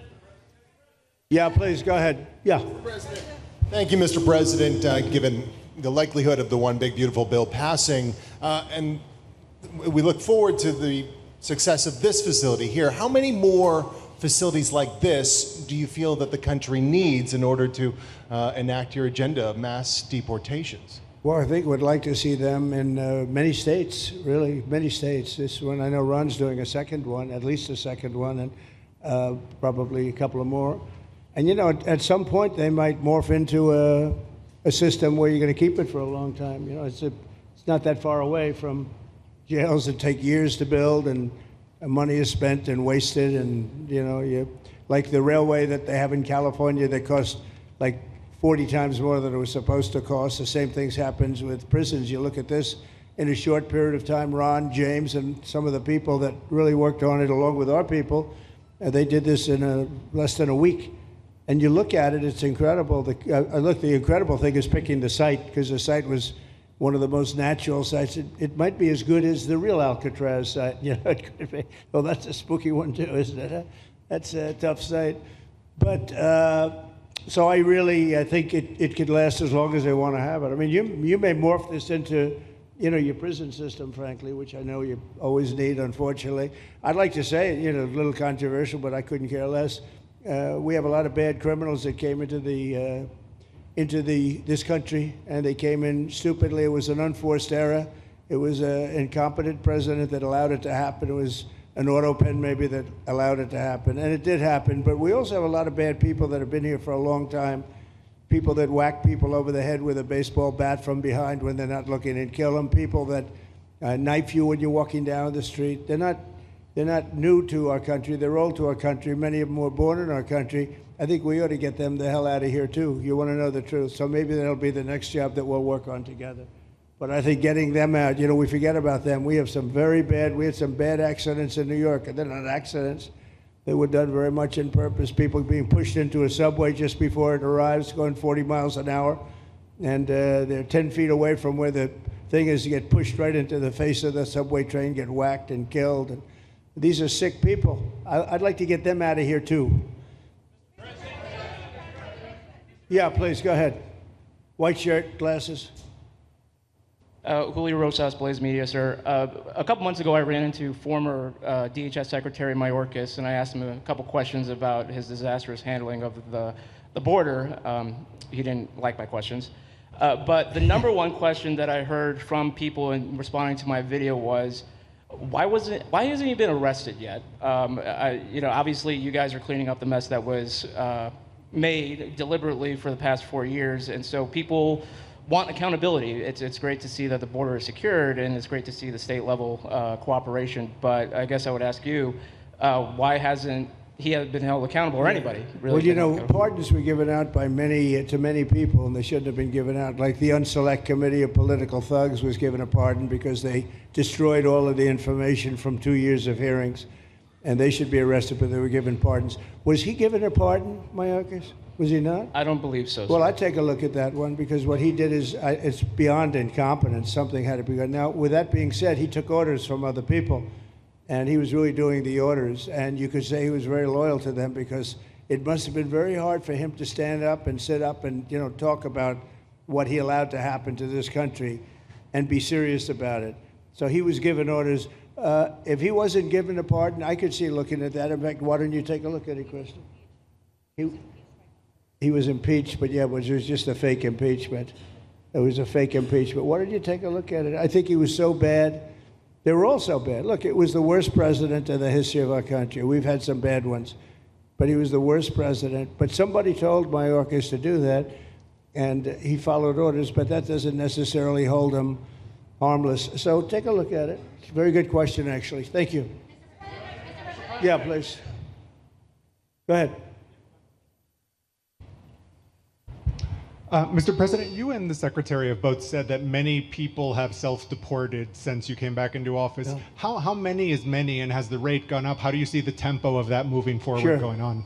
Yeah, please, go ahead. Yeah. Thank you, Mr. President. Given the likelihood of the One Big Beautiful Bill passing, and we look forward to the success of this facility here. How many more facilities like this do you feel that the country needs in order to enact your agenda of mass deportations? Well, I think we'd like to see them in many states, really, many states. This one, I know Ron's doing a second one, at least a second one, and probably a couple of more. And, you know, at some point they might morph into a system where you're going to keep it for a long time. You know, it's not that far away from jails that take years to build, and money is spent and wasted. And, you know, like the railway that they have in California that costs like 40 times more than it was supposed to cost. The same things happens with prisons. You look at this in a short period of time. Ron, James, and some of the people that really worked on it along with our people, they did this in less than a week. And you look at it, it's incredible. The incredible thing is picking the site, because the site was one of the most natural sites. It might be as good as the real Alcatraz site. You know, it could be. Well, that's a spooky one too, isn't it? That's a tough site. But so I think it could last as long as they want to have it. I mean, you may morph this into, you know, your prison system, frankly, which I know you always need, unfortunately. I'd like to say, you know, a little controversial, but I couldn't care less. We have a lot of bad criminals that came into this country, and they came in stupidly. It was an unforced error. It was an incompetent president that allowed it to happen. It was an auto pen maybe that allowed it to happen, and it did happen. But we also have a lot of bad people that have been here for a long time, people that whack people over the head with a baseball bat from behind when they're not looking and kill them, people that knife you when you're walking down the street. They're not new to our country. They're old to our country. Many of them were born in our country. I think we ought to get them the hell out of here, too. You want to know the truth. So maybe that'll be the next job that we'll work on together. But I think getting them out, you know, we forget about them. We had some bad accidents in New York. And they're not accidents. They were done very much on purpose. People being pushed into a subway just before it arrives, going 40 miles an hour. And they're 10 feet away from where the thing is, to get pushed right into the face of the subway train, get whacked and killed. And these are sick people. I'd like to get them out of here, too. Yeah, please, go ahead. White shirt, glasses. Julio Rosas, Blaze Media, sir. A couple months ago, I ran into former DHS Secretary Mayorkas, and I asked him a couple questions about his disastrous handling of the border. He didn't like my questions. But the number one question that I heard from people in responding to my video was, why hasn't he been arrested yet? You know, obviously you guys are cleaning up the mess that was made deliberately for the past 4 years, and so people want accountability. It's great to see that the border is secured, and it's great to see the state level cooperation. But I guess I would ask you, why hasn't he been held accountable, or anybody really? Well, you know, pardons were given out by to many people, and they shouldn't have been given out. Like the Unselect Committee of Political Thugs was given a pardon because they destroyed all of the information from 2 years of hearings, and they should be arrested, but they were given pardons. Was he given a pardon, Mayorkas? Was he not? I don't believe so. Well, I'd take a look at that one, because what he did is it's beyond incompetence. Something had to be done. Now, with that being said, he took orders from other people, and he was really doing the orders. And you could say he was very loyal to them, because it must have been very hard for him to stand up and sit up and, you know, talk about what he allowed to happen to this country and be serious about it. So he was given orders. If he wasn't given a pardon, I could see looking at that. In fact, why don't you take a look at it, Kristen? He was impeached, but yeah, it was just a fake impeachment. It was a fake impeachment. Why don't you take a look at it? I think he was so bad. They were all so bad. Look, it was the worst president in the history of our country. We've had some bad ones, but he was the worst president. But somebody told Mayorkas to do that, and he followed orders, but that doesn't necessarily hold him harmless. So take a look at it. It's a very good question, actually. Thank you. Yeah, please. Go ahead. Mr. President, you and the Secretary have both said that many people have self-deported since you came back into office. Yeah. How many is many, and has the rate gone up? How do you see the tempo of that moving forward going on?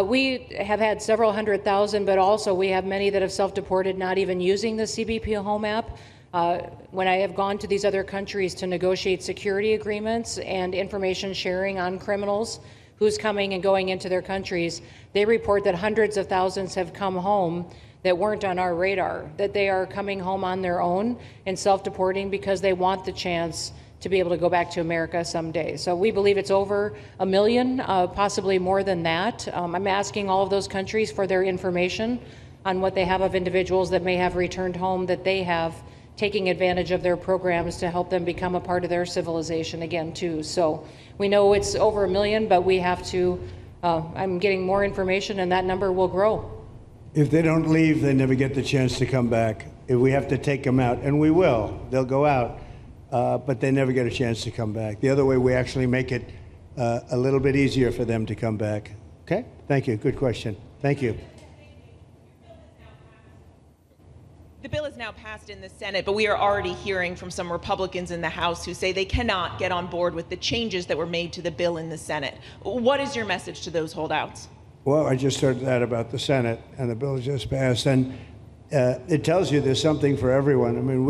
We have had several 100,000, but also we have many that have self-deported, not even using the CBP Home app. When I have gone to these other countries to negotiate security agreements and information sharing on criminals, who's coming and going into their countries, they report that hundreds of thousands have come home that weren't on our radar, that they are coming home on their own and self-deporting because they want the chance to be able to go back to America someday. So we believe it's over 1 million, possibly more than that. I'm asking all of those countries for their information on what they have of individuals that may have returned home, that they have taking advantage of their programs to help them become a part of their civilization again too. So we know it's over 1 million, but we have to, I'm getting more information and that number will grow. If they don't leave, they never get the chance to come back. If we have to take them out, and we will, they'll go out, but they never get a chance to come back. The other way, we actually make it a little bit easier for them to come back. Okay? Thank you. Good question. Thank you. The bill is now passed in the Senate, but we are already hearing from some Republicans in the House who say they cannot get on board with the changes that were made to the bill in the Senate. What is your message to those holdouts? Well, I just heard that about the Senate, and the bill just passed, and it tells you there's something for everyone. I mean,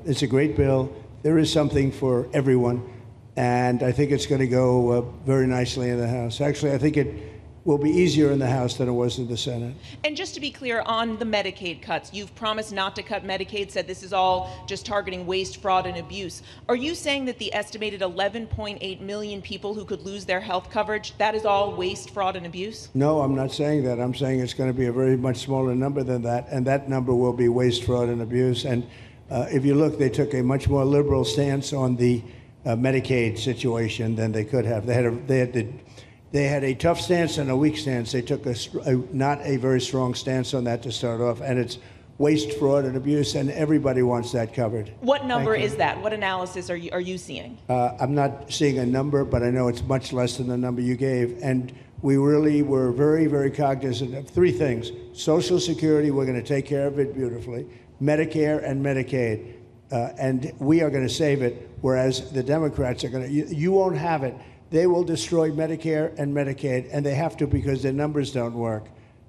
it's a great bill. There is something for everyone, and I think it's going to go very nicely in the House. Actually, I think it will be easier in the House than it was in the Senate. And just to be clear, on the Medicaid cuts, you've promised not to cut Medicaid, said this is all just targeting waste, fraud, and abuse. Are you saying that the estimated 11.8 million people who could lose their health coverage, that is all waste, fraud, and abuse? No, I'm not saying that. I'm saying it's going to be a very much smaller number than that, and that number will be waste, fraud, and abuse. And if you look, they took a much more liberal stance on the Medicaid situation than they could have. They had a tough stance and a weak stance. They took not a very strong stance on that to start off, and it's waste, fraud, and abuse, and everybody wants that covered. What number is that? What analysis are you seeing? I'm not seeing a number, but I know it's much less than the number you gave. And we really were very, very cognizant of three things. Social Security, we're going to take care of it beautifully. Medicare and Medicaid, and we are going to save it, whereas the Democrats are going to, you won't have it. They will destroy Medicare and Medicaid, and they have to because their numbers don't work.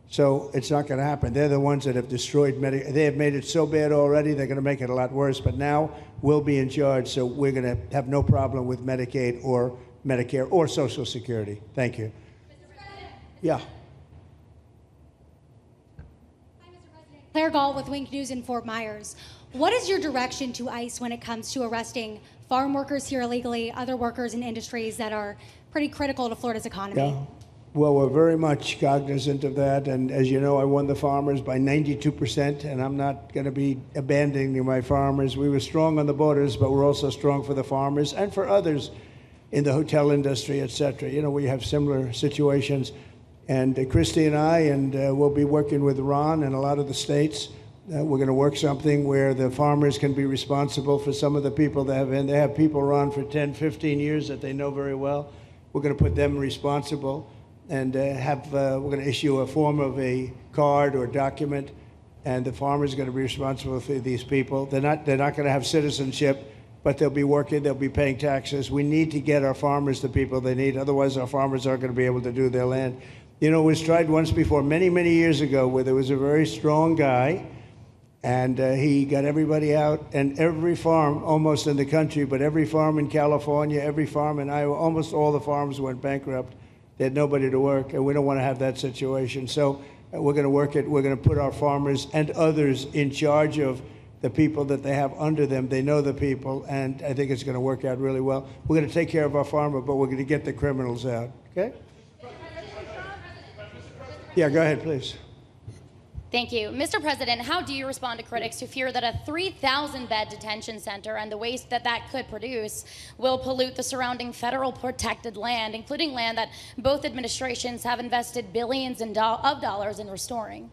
So it's not going to happen. They're the ones that have destroyed Medicare. They have made it so bad already, they're going to make it a lot worse. But now we'll be in charge, so we're going to have no problem with Medicaid or Medicare or Social Security. Thank you. Yeah. Claire Gall with Wink News in Fort Myers. What is your direction to ICE when it comes to arresting farm workers here illegally, other workers in industries that are pretty critical to Florida's economy? Yeah. Well, we're very much cognizant of that. And as you know, I won the farmers by 92%, and I'm not going to be abandoning my farmers. We were strong on the borders, but we're also strong for the farmers and for others in the hotel industry, et cetera. You know, we have similar situations. And Christy and I, and we'll be working with Ron and a lot of the states. We're going to work something where the farmers can be responsible for some of the people they have in. They have people around for 10, 15 years that they know very well. We're going to put them responsible and we're going to issue a form of a card or document, and the farmer's going to be responsible for these people. They're not going to have citizenship, but they'll be working, they'll be paying taxes. We need to get our farmers the people they need. Otherwise, our farmers aren't going to be able to do their land. You know, it was tried once before, many, many years ago, where there was a very strong guy, and he got everybody out, and every farm almost in the country, but every farm in California, every farm in Iowa, almost all the farms went bankrupt. They had nobody to work, and we don't want to have that situation. So we're going to work it. We're going to put our farmers and others in charge of the people that they have under them. They know the people, and I think it's going to work out really well. We're going to take care of our farmer, but we're going to get the criminals out. Okay? Yeah, go ahead, please. Thank you. Mr. President, how do you respond to critics who fear that a 3,000-bed detention center and the waste that could produce will pollute the surrounding federal protected land, including land that both administrations have invested billions of dollars in restoring?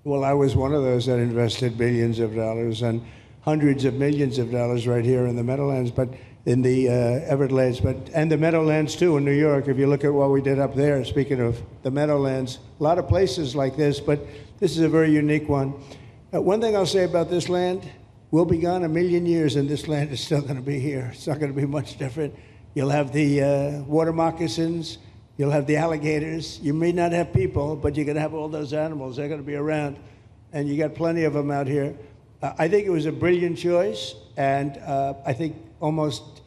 Well, I was one of those that invested billions of dollars and hundreds of millions of dollars right here in the Meadowlands, but in the Everglades, and the Meadowlands too in New York. If you look at what we did up there, speaking of the Meadowlands, a lot of places like this, but this is a very unique one. One thing I'll say about this land, we'll be gone 1 million years and this land is still going to be here. It's not going to be much different. You'll have the water moccasins, you'll have the alligators. You may not have people, but you're going to have all those animals. They're going to be around, and you got plenty of them out here. I think it was a brilliant choice, and I think almost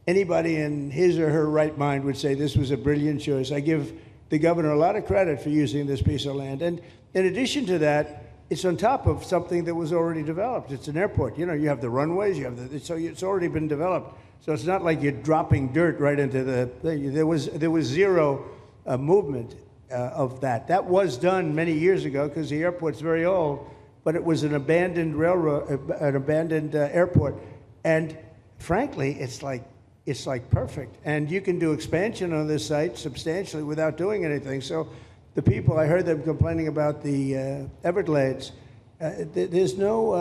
anybody in his or her right mind would say this was a brilliant choice. I give the governor a lot of credit for using this piece of land. And in addition to that, it's on top of something that was already developed. It's an airport. You know, you have the runways, you have so it's already been developed. So it's not like you're dropping dirt right into the thing. There was zero movement of that. That was done many years ago because the airport's very old, but it was an abandoned railroad, an abandoned airport. And frankly, it's like perfect. And you can do expansion on this site substantially without doing anything. So the people, I heard them complaining about the Everglades. There's no,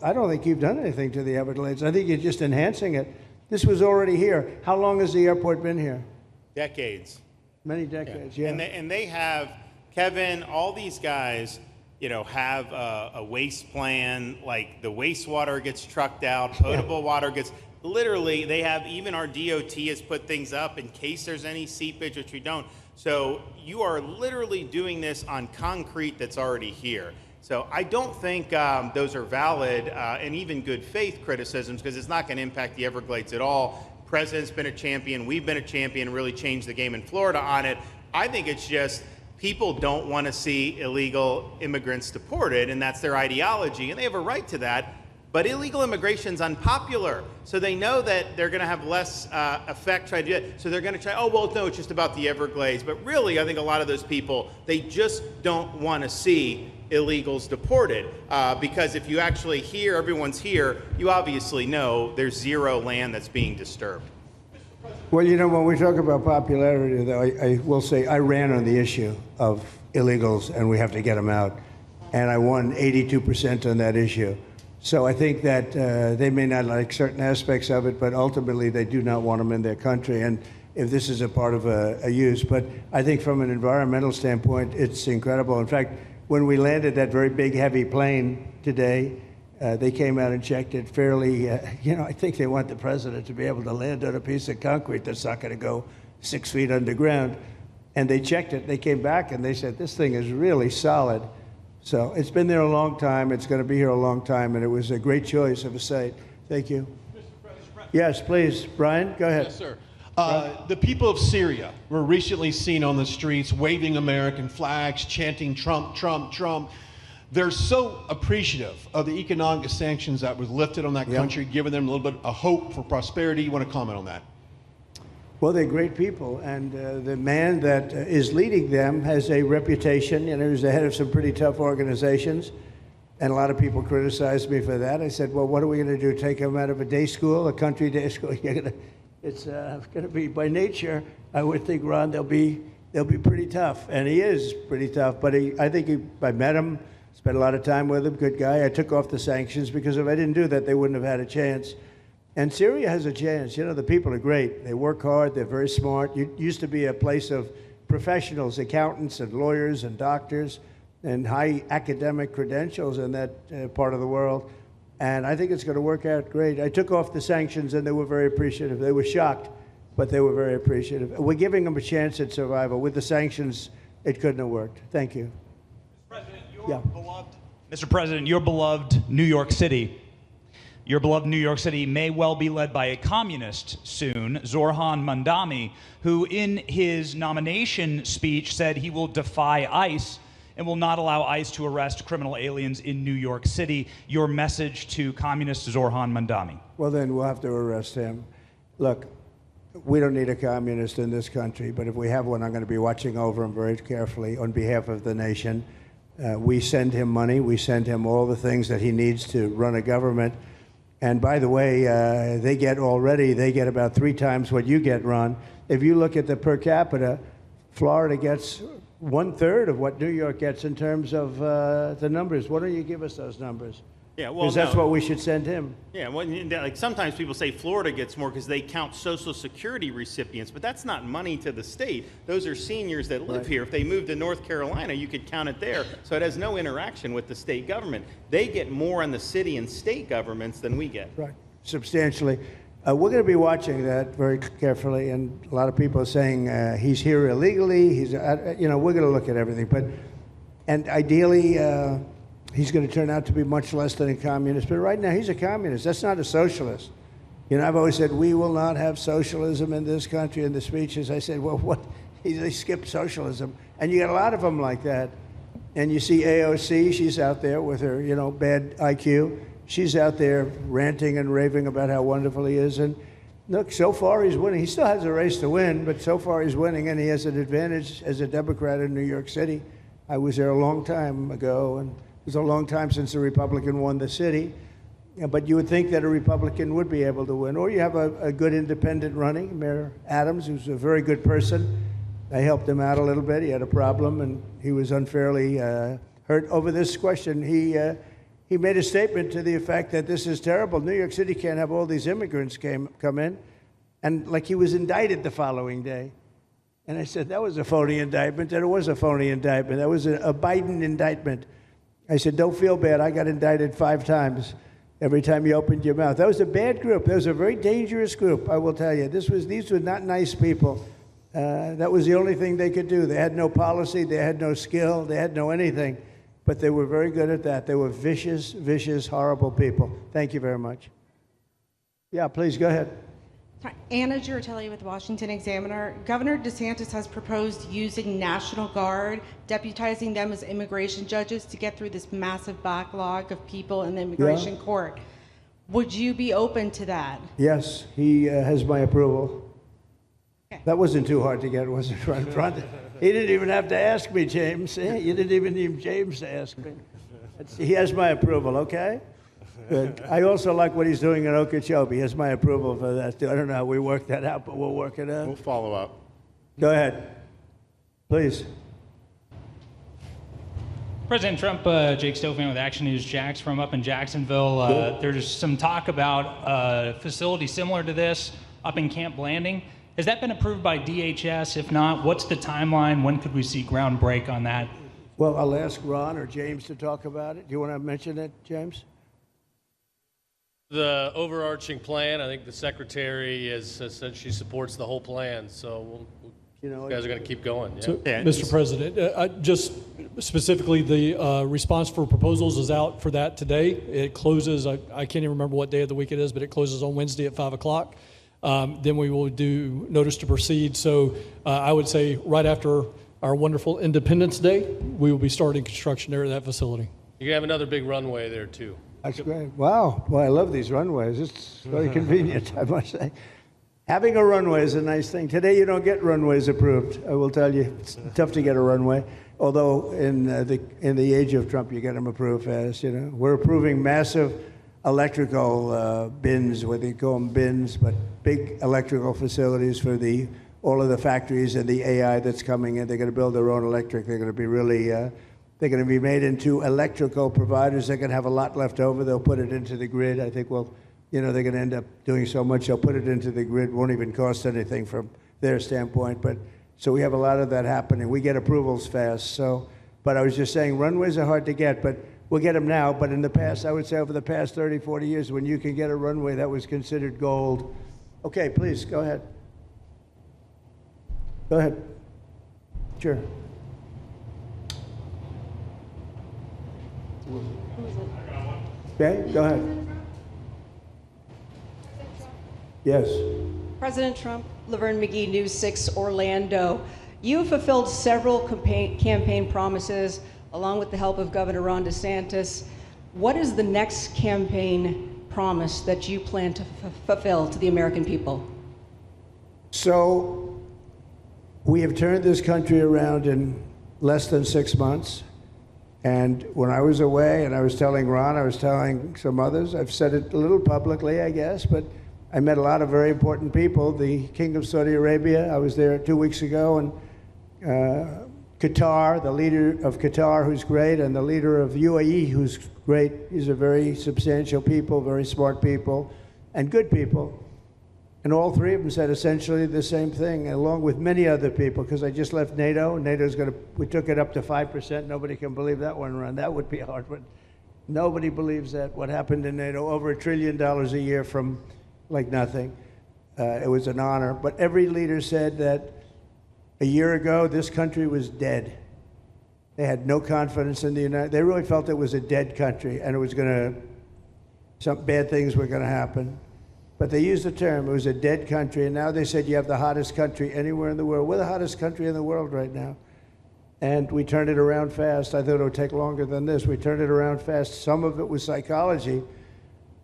I don't think you've done anything to the Everglades. I think you're just enhancing it. This was already here. How long has the airport been here? Decades. Many decades, yeah. And they have, Kevin, all these guys, you know, have a waste plan, like the wastewater gets trucked out, potable water gets, literally, they have, even our DOT has put things up in case there's any seepage, which we don't. So you are literally doing this on concrete that's already here. So I don't think those are valid and even good faith criticisms, because it's not going to impact the Everglades at all. President's been a champion, we've been a champion, really changed the game in Florida on it. I think it's just people don't want to see illegal immigrants deported, and that's their ideology, and they have a right to that. But illegal immigration's unpopular, so they know that they're going to have less effect trying to do it. So they're going to try, oh, well, no, it's just about the Everglades. But really, I think a lot of those people, they just don't want to see illegals deported. Because if you actually hear, everyone's here, you obviously know there's zero land that's being disturbed. Well, you know, when we talk about popularity, though, I will say I ran on the issue of illegals, and we have to get them out. And I won 82% on that issue. So I think that they may not like certain aspects of it, but ultimately they do not want them in their country. And if this is a part of a use, but I think from an environmental standpoint, it's incredible. In fact, when we landed that very big, heavy plane today, they came out and checked it fairly. You know, I think they want the president to be able to land on a piece of concrete that's not going to go 6 feet underground. And they checked it. They came back and they said, this thing is really solid. So it's been there a long time. It's going to be here a long time, and it was a great choice of a site. Thank you. Yes, please. Brian, go ahead. Yes, sir. The people of Syria were recently seen on the streets waving American flags, chanting Trump, Trump, Trump. They're so appreciative of the economic sanctions that was lifted on that country, giving them a little bit of hope for prosperity. You want to comment on that? Well, they're great people, and the man that is leading them has a reputation. You know, he was the head of some pretty tough organizations, and a lot of people criticized me for that. I said, well, what are we going to do, take him out of a day school, a country day school? It's going to be, by nature, I would think, Ron, they'll be pretty tough, and he is pretty tough, but I met him, spent a lot of time with him, good guy. I took off the sanctions because if I didn't do that, they wouldn't have had a chance. And Syria has a chance. You know, the people are great. They work hard. They're very smart. It used to be a place of professionals, accountants and lawyers and doctors and high academic credentials in that part of the world. And I think it's going to work out great. I took off the sanctions, and they were very appreciative. They were shocked, but they were very appreciative. We're giving them a chance at survival. With the sanctions, it couldn't have worked. Thank you. Mr. President, your beloved New York City. Your beloved New York City may well be led by a communist soon, Zorhan Mandami, who in his nomination speech said he will defy ICE and will not allow ICE to arrest criminal aliens in New York City. Your message to communist Zorhan Mandami. Well, then we'll have to arrest him. Look, we don't need a communist in this country, but if we have one, I'm going to be watching over him very carefully on behalf of the nation. We send him money. We send him all the things that he needs to run a government. And by the way, they get about 3 times what you get, Ron. If you look at the per capita, Florida gets 1/3 of what New York gets in terms of the numbers. Why don't you give us those numbers? Yeah, well, because that's what we should send him. Yeah, well, like sometimes people say Florida gets more because they count Social Security recipients, but that's not money to the state. Those are seniors that live here. If they moved to North Carolina, you could count it there. So it has no interaction with the state government. They get more on the city and state governments than we get. Right, substantially. We're going to be watching that very carefully, and a lot of people are saying he's here illegally. We're going to look at everything, and ideally. He's going to turn out to be much less than a communist. But right now, he's a communist. That's not a socialist. You know, I've always said, we will not have socialism in this country. In the speeches, I said, well, what? They skipped socialism. And you got a lot of them like that. And you see AOC, she's out there with her, you know, bad IQ. She's out there ranting and raving about how wonderful he is. And look, so far he's winning. He still has a race to win, but so far he's winning, and he has an advantage as a Democrat in New York City. I was there a long time ago, and it was a long time since a Republican won the city. Yeah, but you would think that a Republican would be able to win. Or you have a good independent running, Mayor Adams, who's a very good person. I helped him out a little bit. He had a problem, and he was unfairly hurt over this question. He made a statement to the effect that this is terrible. New York City can't have all these immigrants come in. And like he was indicted the following day. And I said, that was a phony indictment. And it was a phony indictment. That was a Biden indictment. I said, don't feel bad. I got indicted 5 times every time you opened your mouth. That was a bad group. That was a very dangerous group, I will tell you. These were not nice people. That was the only thing they could do. They had no policy. They had no skill. They had no anything. But they were very good at that. They were vicious, vicious, horrible people. Thank you very much. Yeah, please, go ahead. Anna Giratelli with the Washington Examiner. Governor DeSantis has proposed using National Guard, deputizing them as immigration judges to get through this massive backlog of people in the immigration court. Would you be open to that? Yes, he has my approval. Okay. That wasn't too hard to get, was it, right in front? He didn't even have to ask me, James. You didn't even need James to ask me. He has my approval, okay? Good. I also like what he's doing in Okeechobee. He has my approval for that, too. I don't know how we work that out, but we'll work it out. We'll follow up. Go ahead. Please. President Trump, Jake Stofan with Action News Jax from up in Jacksonville. There's some talk about a facility similar to this up in Camp Blanding. Has that been approved by DHS? If not, what's the timeline? When could we see ground break on that? Well, I'll ask Ron or James to talk about it. Do you want to mention it, James? The overarching plan, I think the Secretary has said she supports the whole plan, so you guys are going to keep going. Yeah. So, Mr. President, just specifically, the response for proposals is out for that today. It closes, I can't even remember what day of the week it is, but it closes on Wednesday at 5 o'clock. Then we will do notice to proceed. So I would say right after our wonderful Independence Day, we will be starting construction there at that facility. You're going to have another big runway there, too. That's great. Wow. Well, I love these runways. It's very convenient, I must say. Having a runway is a nice thing. Today, you don't get runways approved. I will tell you, it's tough to get a runway. Although in the age of Trump, you get them approved fast. You know, we're approving massive electrical bins, what they call them bins, but big electrical facilities for all of the factories and the AI that's coming in. They're going to build their own electric. They're going to be really, they're going to be made into electrical providers. They're going to have a lot left over. They'll put it into the grid. I think, well, you know, they're going to end up doing so much. They'll put it into the grid. Won't even cost anything from their standpoint. But so we have a lot of that happening. We get approvals fast. So, but I was just saying, runways are hard to get, but we'll get them now. But in the past, I would say over the past 30, 40 years, when you can get a runway, that was considered gold. Okay, please, go ahead. Go ahead. Sure. Okay, go ahead. Yes. President Trump, Laverne McGee, News 6 Orlando. You have fulfilled several campaign promises along with the help of Governor Ron DeSantis. What is the next campaign promise that you plan to fulfill to the American people? So we have turned this country around in less than 6 months. And when I was away, and I was telling Ron, I was telling some others, I've said it a little publicly, I guess, but I met a lot of very important people. The King of Saudi Arabia, I was there 2 weeks ago, and Qatar, the leader of Qatar, who's great, and the leader of UAE, who's great. These are very substantial people, very smart people, and good people. And all three of them said essentially the same thing, along with many other people, because I just left NATO. NATO's we took it up to 5%. Nobody can believe that one run. That would be hard, but nobody believes that. What happened in NATO, over $1 trillion a year from like nothing. It was an honor. But every leader said that a year ago, this country was dead. They had no confidence in the United States. They really felt it was a dead country, and it was some bad things were going to happen. But they used the term, it was a dead country, and now they said you have the hottest country anywhere in the world. We're the hottest country in the world right now. And we turned it around fast. I thought it would take longer than this. We turned it around fast. Some of it was psychology,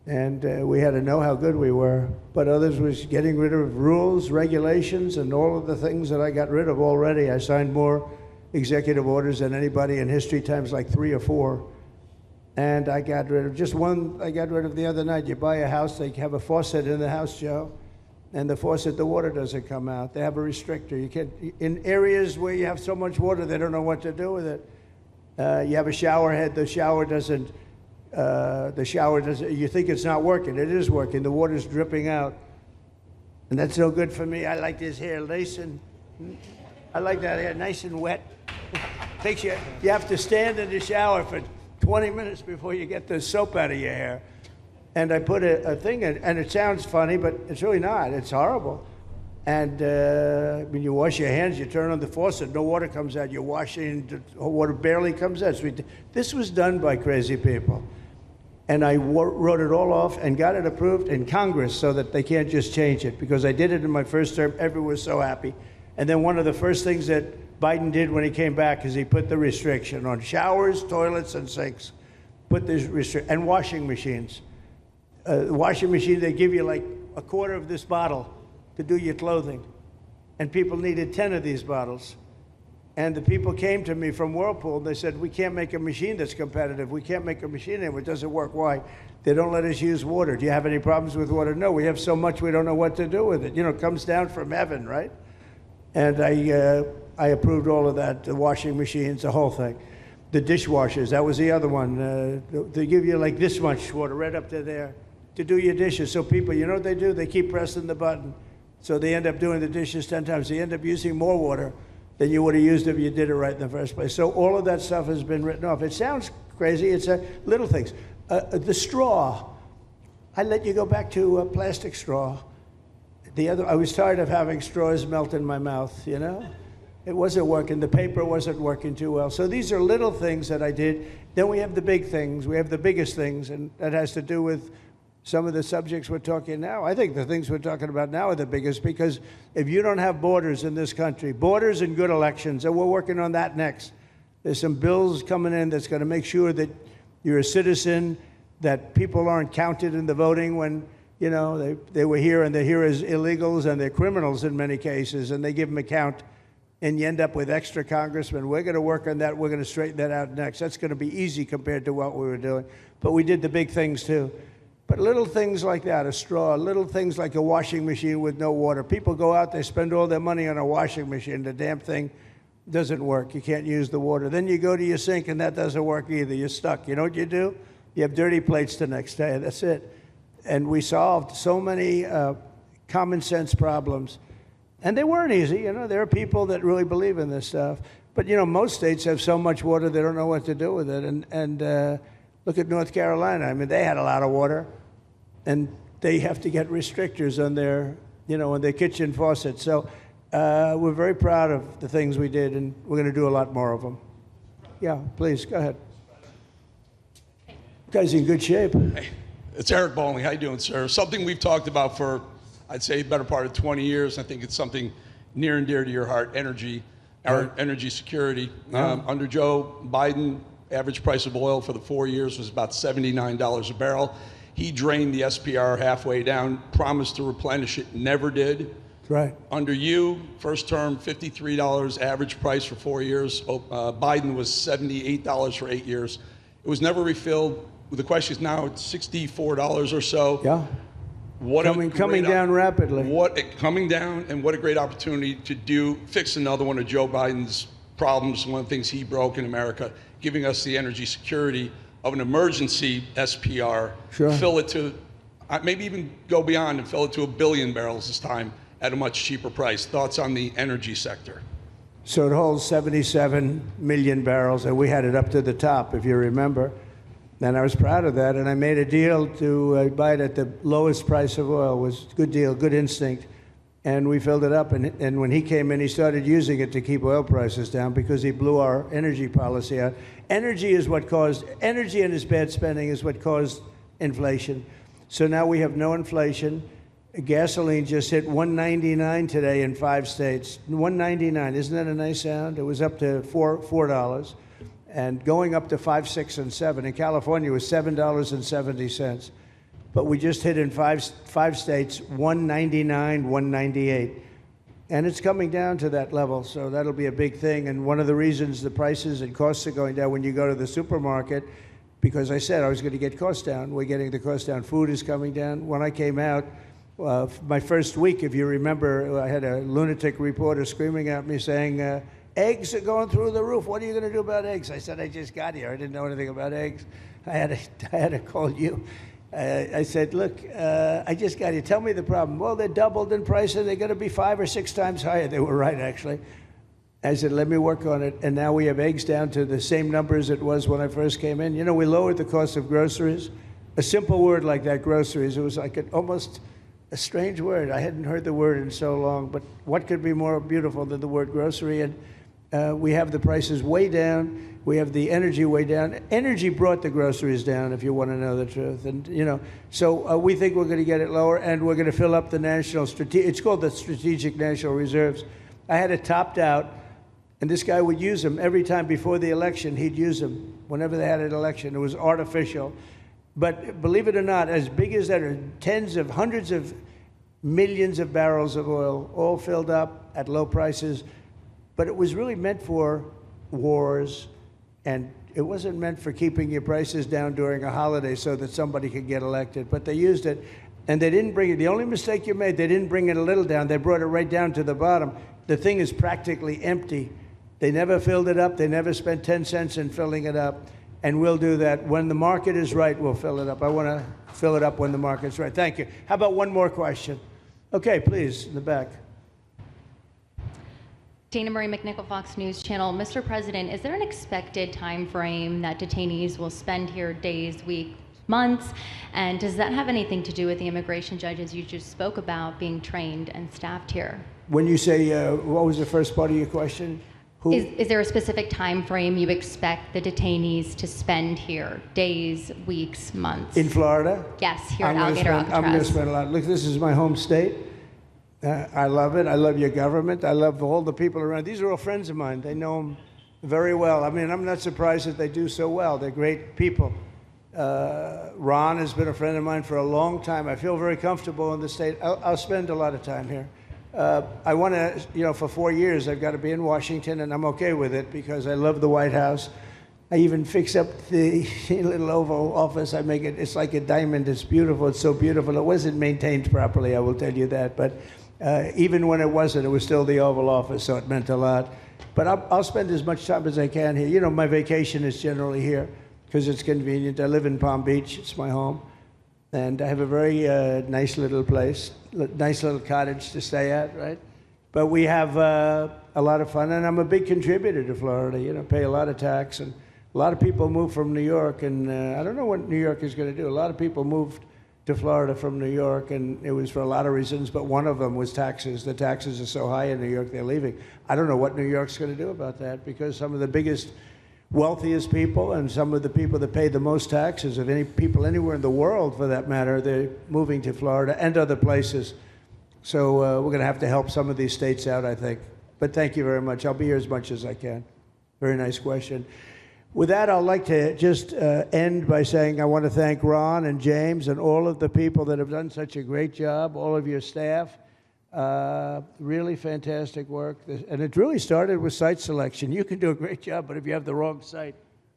and we had to know how good we were. But others was getting rid of rules, regulations, and all of the things that I got rid of already. I signed more executive orders than anybody in history, times like 3 or 4. And I got rid of just one. I got rid of the other night. You buy a house, they have a faucet in the house, Joe, and the faucet, the water doesn't come out. They have a restrictor. You can't, in areas where you have so much water, they don't know what to do with it. You have a shower head, the shower doesn't, you think it's not working. It is working. The water's dripping out. And that's no good for me. I like this hair nice and, I like that hair nice and wet. Takes you have to stand in the shower for 20 minutes before you get the soap out of your hair. And I put a thing in, and it sounds funny, but it's really not. It's horrible. And when you wash your hands, you turn on the faucet, no water comes out. You're washing, the water barely comes out. This was done by crazy people. And I wrote it all off and got it approved in Congress so that they can't just change it, because I did it in my first term. Everyone was so happy. And then one of the first things that Biden did when he came back is he put the restriction on showers, toilets, and sinks. Put this restriction, and washing machines. Washing machine, they give you like a quarter of this bottle to do your clothing. And people needed 10 of these bottles. And the people came to me from Whirlpool, and they said, we can't make a machine that's competitive. We can't make a machine that doesn't work. Why? They don't let us use water. Do you have any problems with water? No, we have so much we don't know what to do with it. You know, it comes down from heaven, right? And I approved all of that, the washing machines, the whole thing. The dishwashers, that was the other one. They give you like this much water right up to there to do your dishes. So people, you know what they do? They keep pressing the button. So they end up doing the dishes 10 times. They end up using more water than you would have used if you did it right in the first place. So all of that stuff has been written off. It sounds crazy. It's little things. The straw, I let you go back to a plastic straw. I was tired of having straws melt in my mouth, you know? It wasn't working. The paper wasn't working too well. So these are little things that I did. Then we have the big things. We have the biggest things, and that has to do with some of the subjects we're talking now. I think the things we're talking about now are the biggest, because if you don't have borders in this country, borders and good elections, and we're working on that next. There's some bills coming in that's going to make sure that you're a citizen, that people aren't counted in the voting when, you know, they were here and they're here as illegals and they're criminals in many cases, and they give them a count, and you end up with extra congressmen. We're going to work on that. We're going to straighten that out next. That's going to be easy compared to what we were doing. But we did the big things too. But little things like that, a straw, little things like a washing machine with no water. People go out, they spend all their money on a washing machine. The damn thing doesn't work. You can't use the water. Then you go to your sink and that doesn't work either. You're stuck. You know what you do? You have dirty plates the next day. That's it. And we solved so many common sense problems. And they weren't easy. You know, there are people that really believe in this stuff. But, you know, most states have so much water they don't know what to do with it. And look at North Carolina. I mean, they had a lot of water, and they have to get restrictors on their, you know, on their kitchen faucets. So we're very proud of the things we did, and we're going to do a lot more of them. Yeah, please, go ahead. You guys in good shape. Hey, it's Eric Bowling. How you doing, sir? Something we've talked about for, I'd say, better part of 20 years. I think it's something near and dear to your heart, energy, our energy security. Yeah. Under Joe Biden, average price of oil for the 4 years was about $79 a barrel. He drained the SPR halfway down, promised to replenish it, never did. Right. Under you, first term, $53 average price for 4 years. Biden was $78 for 8 years. It was never refilled. The question is now it's $64 or so. Yeah. Coming down rapidly. Coming down, and what a great opportunity to fix another one of Joe Biden's problems, one of the things he broke in America, giving us the energy security of an emergency SPR. Sure. Fill it to, maybe even go beyond and fill it to 1 billion barrels this time at a much cheaper price. Thoughts on the energy sector? So it holds 77 million barrels, and we had it up to the top, if you remember. And I was proud of that, and I made a deal to buy it at the lowest price of oil. It was a good deal, good instinct. And we filled it up, and when he came in, he started using it to keep oil prices down because he blew our energy policy out. Energy and his bad spending is what caused inflation. So now we have no inflation. Gasoline just hit $1.99 today in 5 states. $1.99, isn't that a nice sound? It was up to $4, and going up to 5, 6, and 7. In California, it was $7.70. But we just hit in five states $1.99, $1.98. And it's coming down to that level, so that'll be a big thing. And one of the reasons the prices and costs are going down when you go to the supermarket, because I said I was going to get costs down. We're getting the costs down. Food is coming down. When I came out, my first week, if you remember, I had a lunatic reporter screaming at me saying, eggs are going through the roof. What are you going to do about eggs? I said, I just got here. I didn't know anything about eggs. I had to call you. I said, look, I just got here. Tell me the problem. Well, they're doubled in price, and they're going to be 5 or 6 times higher. They were right, actually. I said, let me work on it. And now we have eggs down to the same numbers it was when I first came in. You know, we lowered the cost of groceries. A simple word like that, groceries, it was like almost a strange word. I hadn't heard the word in so long, but what could be more beautiful than the word grocery? And we have the prices way down. We have the energy way down. Energy brought the groceries down, if you want to know the truth. And, you know, so we think we're going to get it lower, and we're going to fill up the it's called the Strategic National Reserves. I had it topped out, and this guy would use them every time before the election. He'd use them whenever they had an election. It was artificial. But believe it or not, as big as that are hundreds of millions of barrels of oil, all filled up at low prices. But it was really meant for wars, and it wasn't meant for keeping your prices down during a holiday so that somebody could get elected. But they used it, and they didn't bring it. The only mistake you made, they didn't bring it a little down. They brought it right down to the bottom. The thing is practically empty. They never filled it up. They never spent 10 cents in filling it up. And we'll do that. When the market is right, we'll fill it up. I want to fill it up when the market's right. Thank you. How about one more question? Okay, please, in the back. Dana Marie McNichol, Fox News Channel. Mr. President, is there an expected time frame that detainees will spend here, days, weeks, months? And does that have anything to do with the immigration judges you just spoke about being trained and staffed here? When you say, what was the first part of your question? Is there a specific time frame you expect the detainees to spend here, days, weeks, months? In Florida? Yes, here at Alligator Alcatraz. I'm going to spend a lot. Look, this is my home state. I love it. I love your government. I love all the people around. These are all friends of mine. They know them very well. I mean, I'm not surprised that they do so well. They're great people. Ron has been a friend of mine for a long time. I feel very comfortable in the state. I'll spend a lot of time here. I want to, you know, for 4 years, I've got to be in Washington, and I'm okay with it because I love the White House. I even fix up the little Oval Office. I make it, it's like a diamond. It's beautiful. It's so beautiful. It wasn't maintained properly, I will tell you that. But even when it wasn't, it was still the Oval Office, so it meant a lot. But I'll spend as much time as I can here. You know, my vacation is generally here because it's convenient. I live in Palm Beach. It's my home. And I have a very nice little place, nice little cottage to stay at, right? But we have a lot of fun, and I'm a big contributor to Florida. You know, pay a lot of tax, and a lot of people move from New York, and I don't know what New York is going to do. A lot of people moved to Florida from New York, and it was for a lot of reasons, but one of them was taxes. The taxes are so high in New York, they're leaving. I don't know what New York's going to do about that, because some of the biggest, wealthiest people and some of the people that pay the most taxes of any people anywhere in the world, for that matter, they're moving to Florida and other places. So we're going to have to help some of these states out, I think. But thank you very much. I'll be here as much as I can. Very nice question. With that, I'd like to just end by saying I want to thank Ron and James and all of the people that have done such a great job, all of your staff. Really fantastic work. And it really started with site selection. You can do a great job, but if you have the wrong site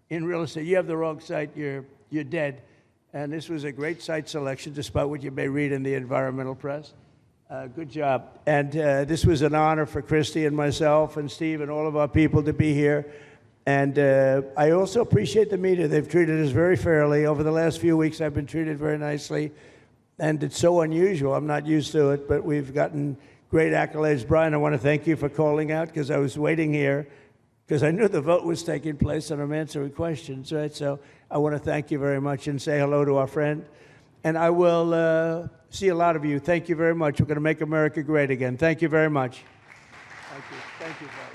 in real estate, you have the wrong site, you're dead. And this was a great site selection, despite what you may read in the environmental press. Good job. And this was an honor for Christy and myself and Steve and all of our people to be here. And I also appreciate the media. They've treated us very fairly. Over the last few weeks, I've been treated very nicely. And it's so unusual. I'm not used to it, but we've gotten great accolades. Brian, I want to thank you for calling out, because I was waiting here because I knew the vote was taking place and I'm answering questions, right? So I want to thank you very much and say hello to our friend. And I will see a lot of you. Thank you very much. We're going to make America great again. Thank you very much. Thank you. Thank you, Brian.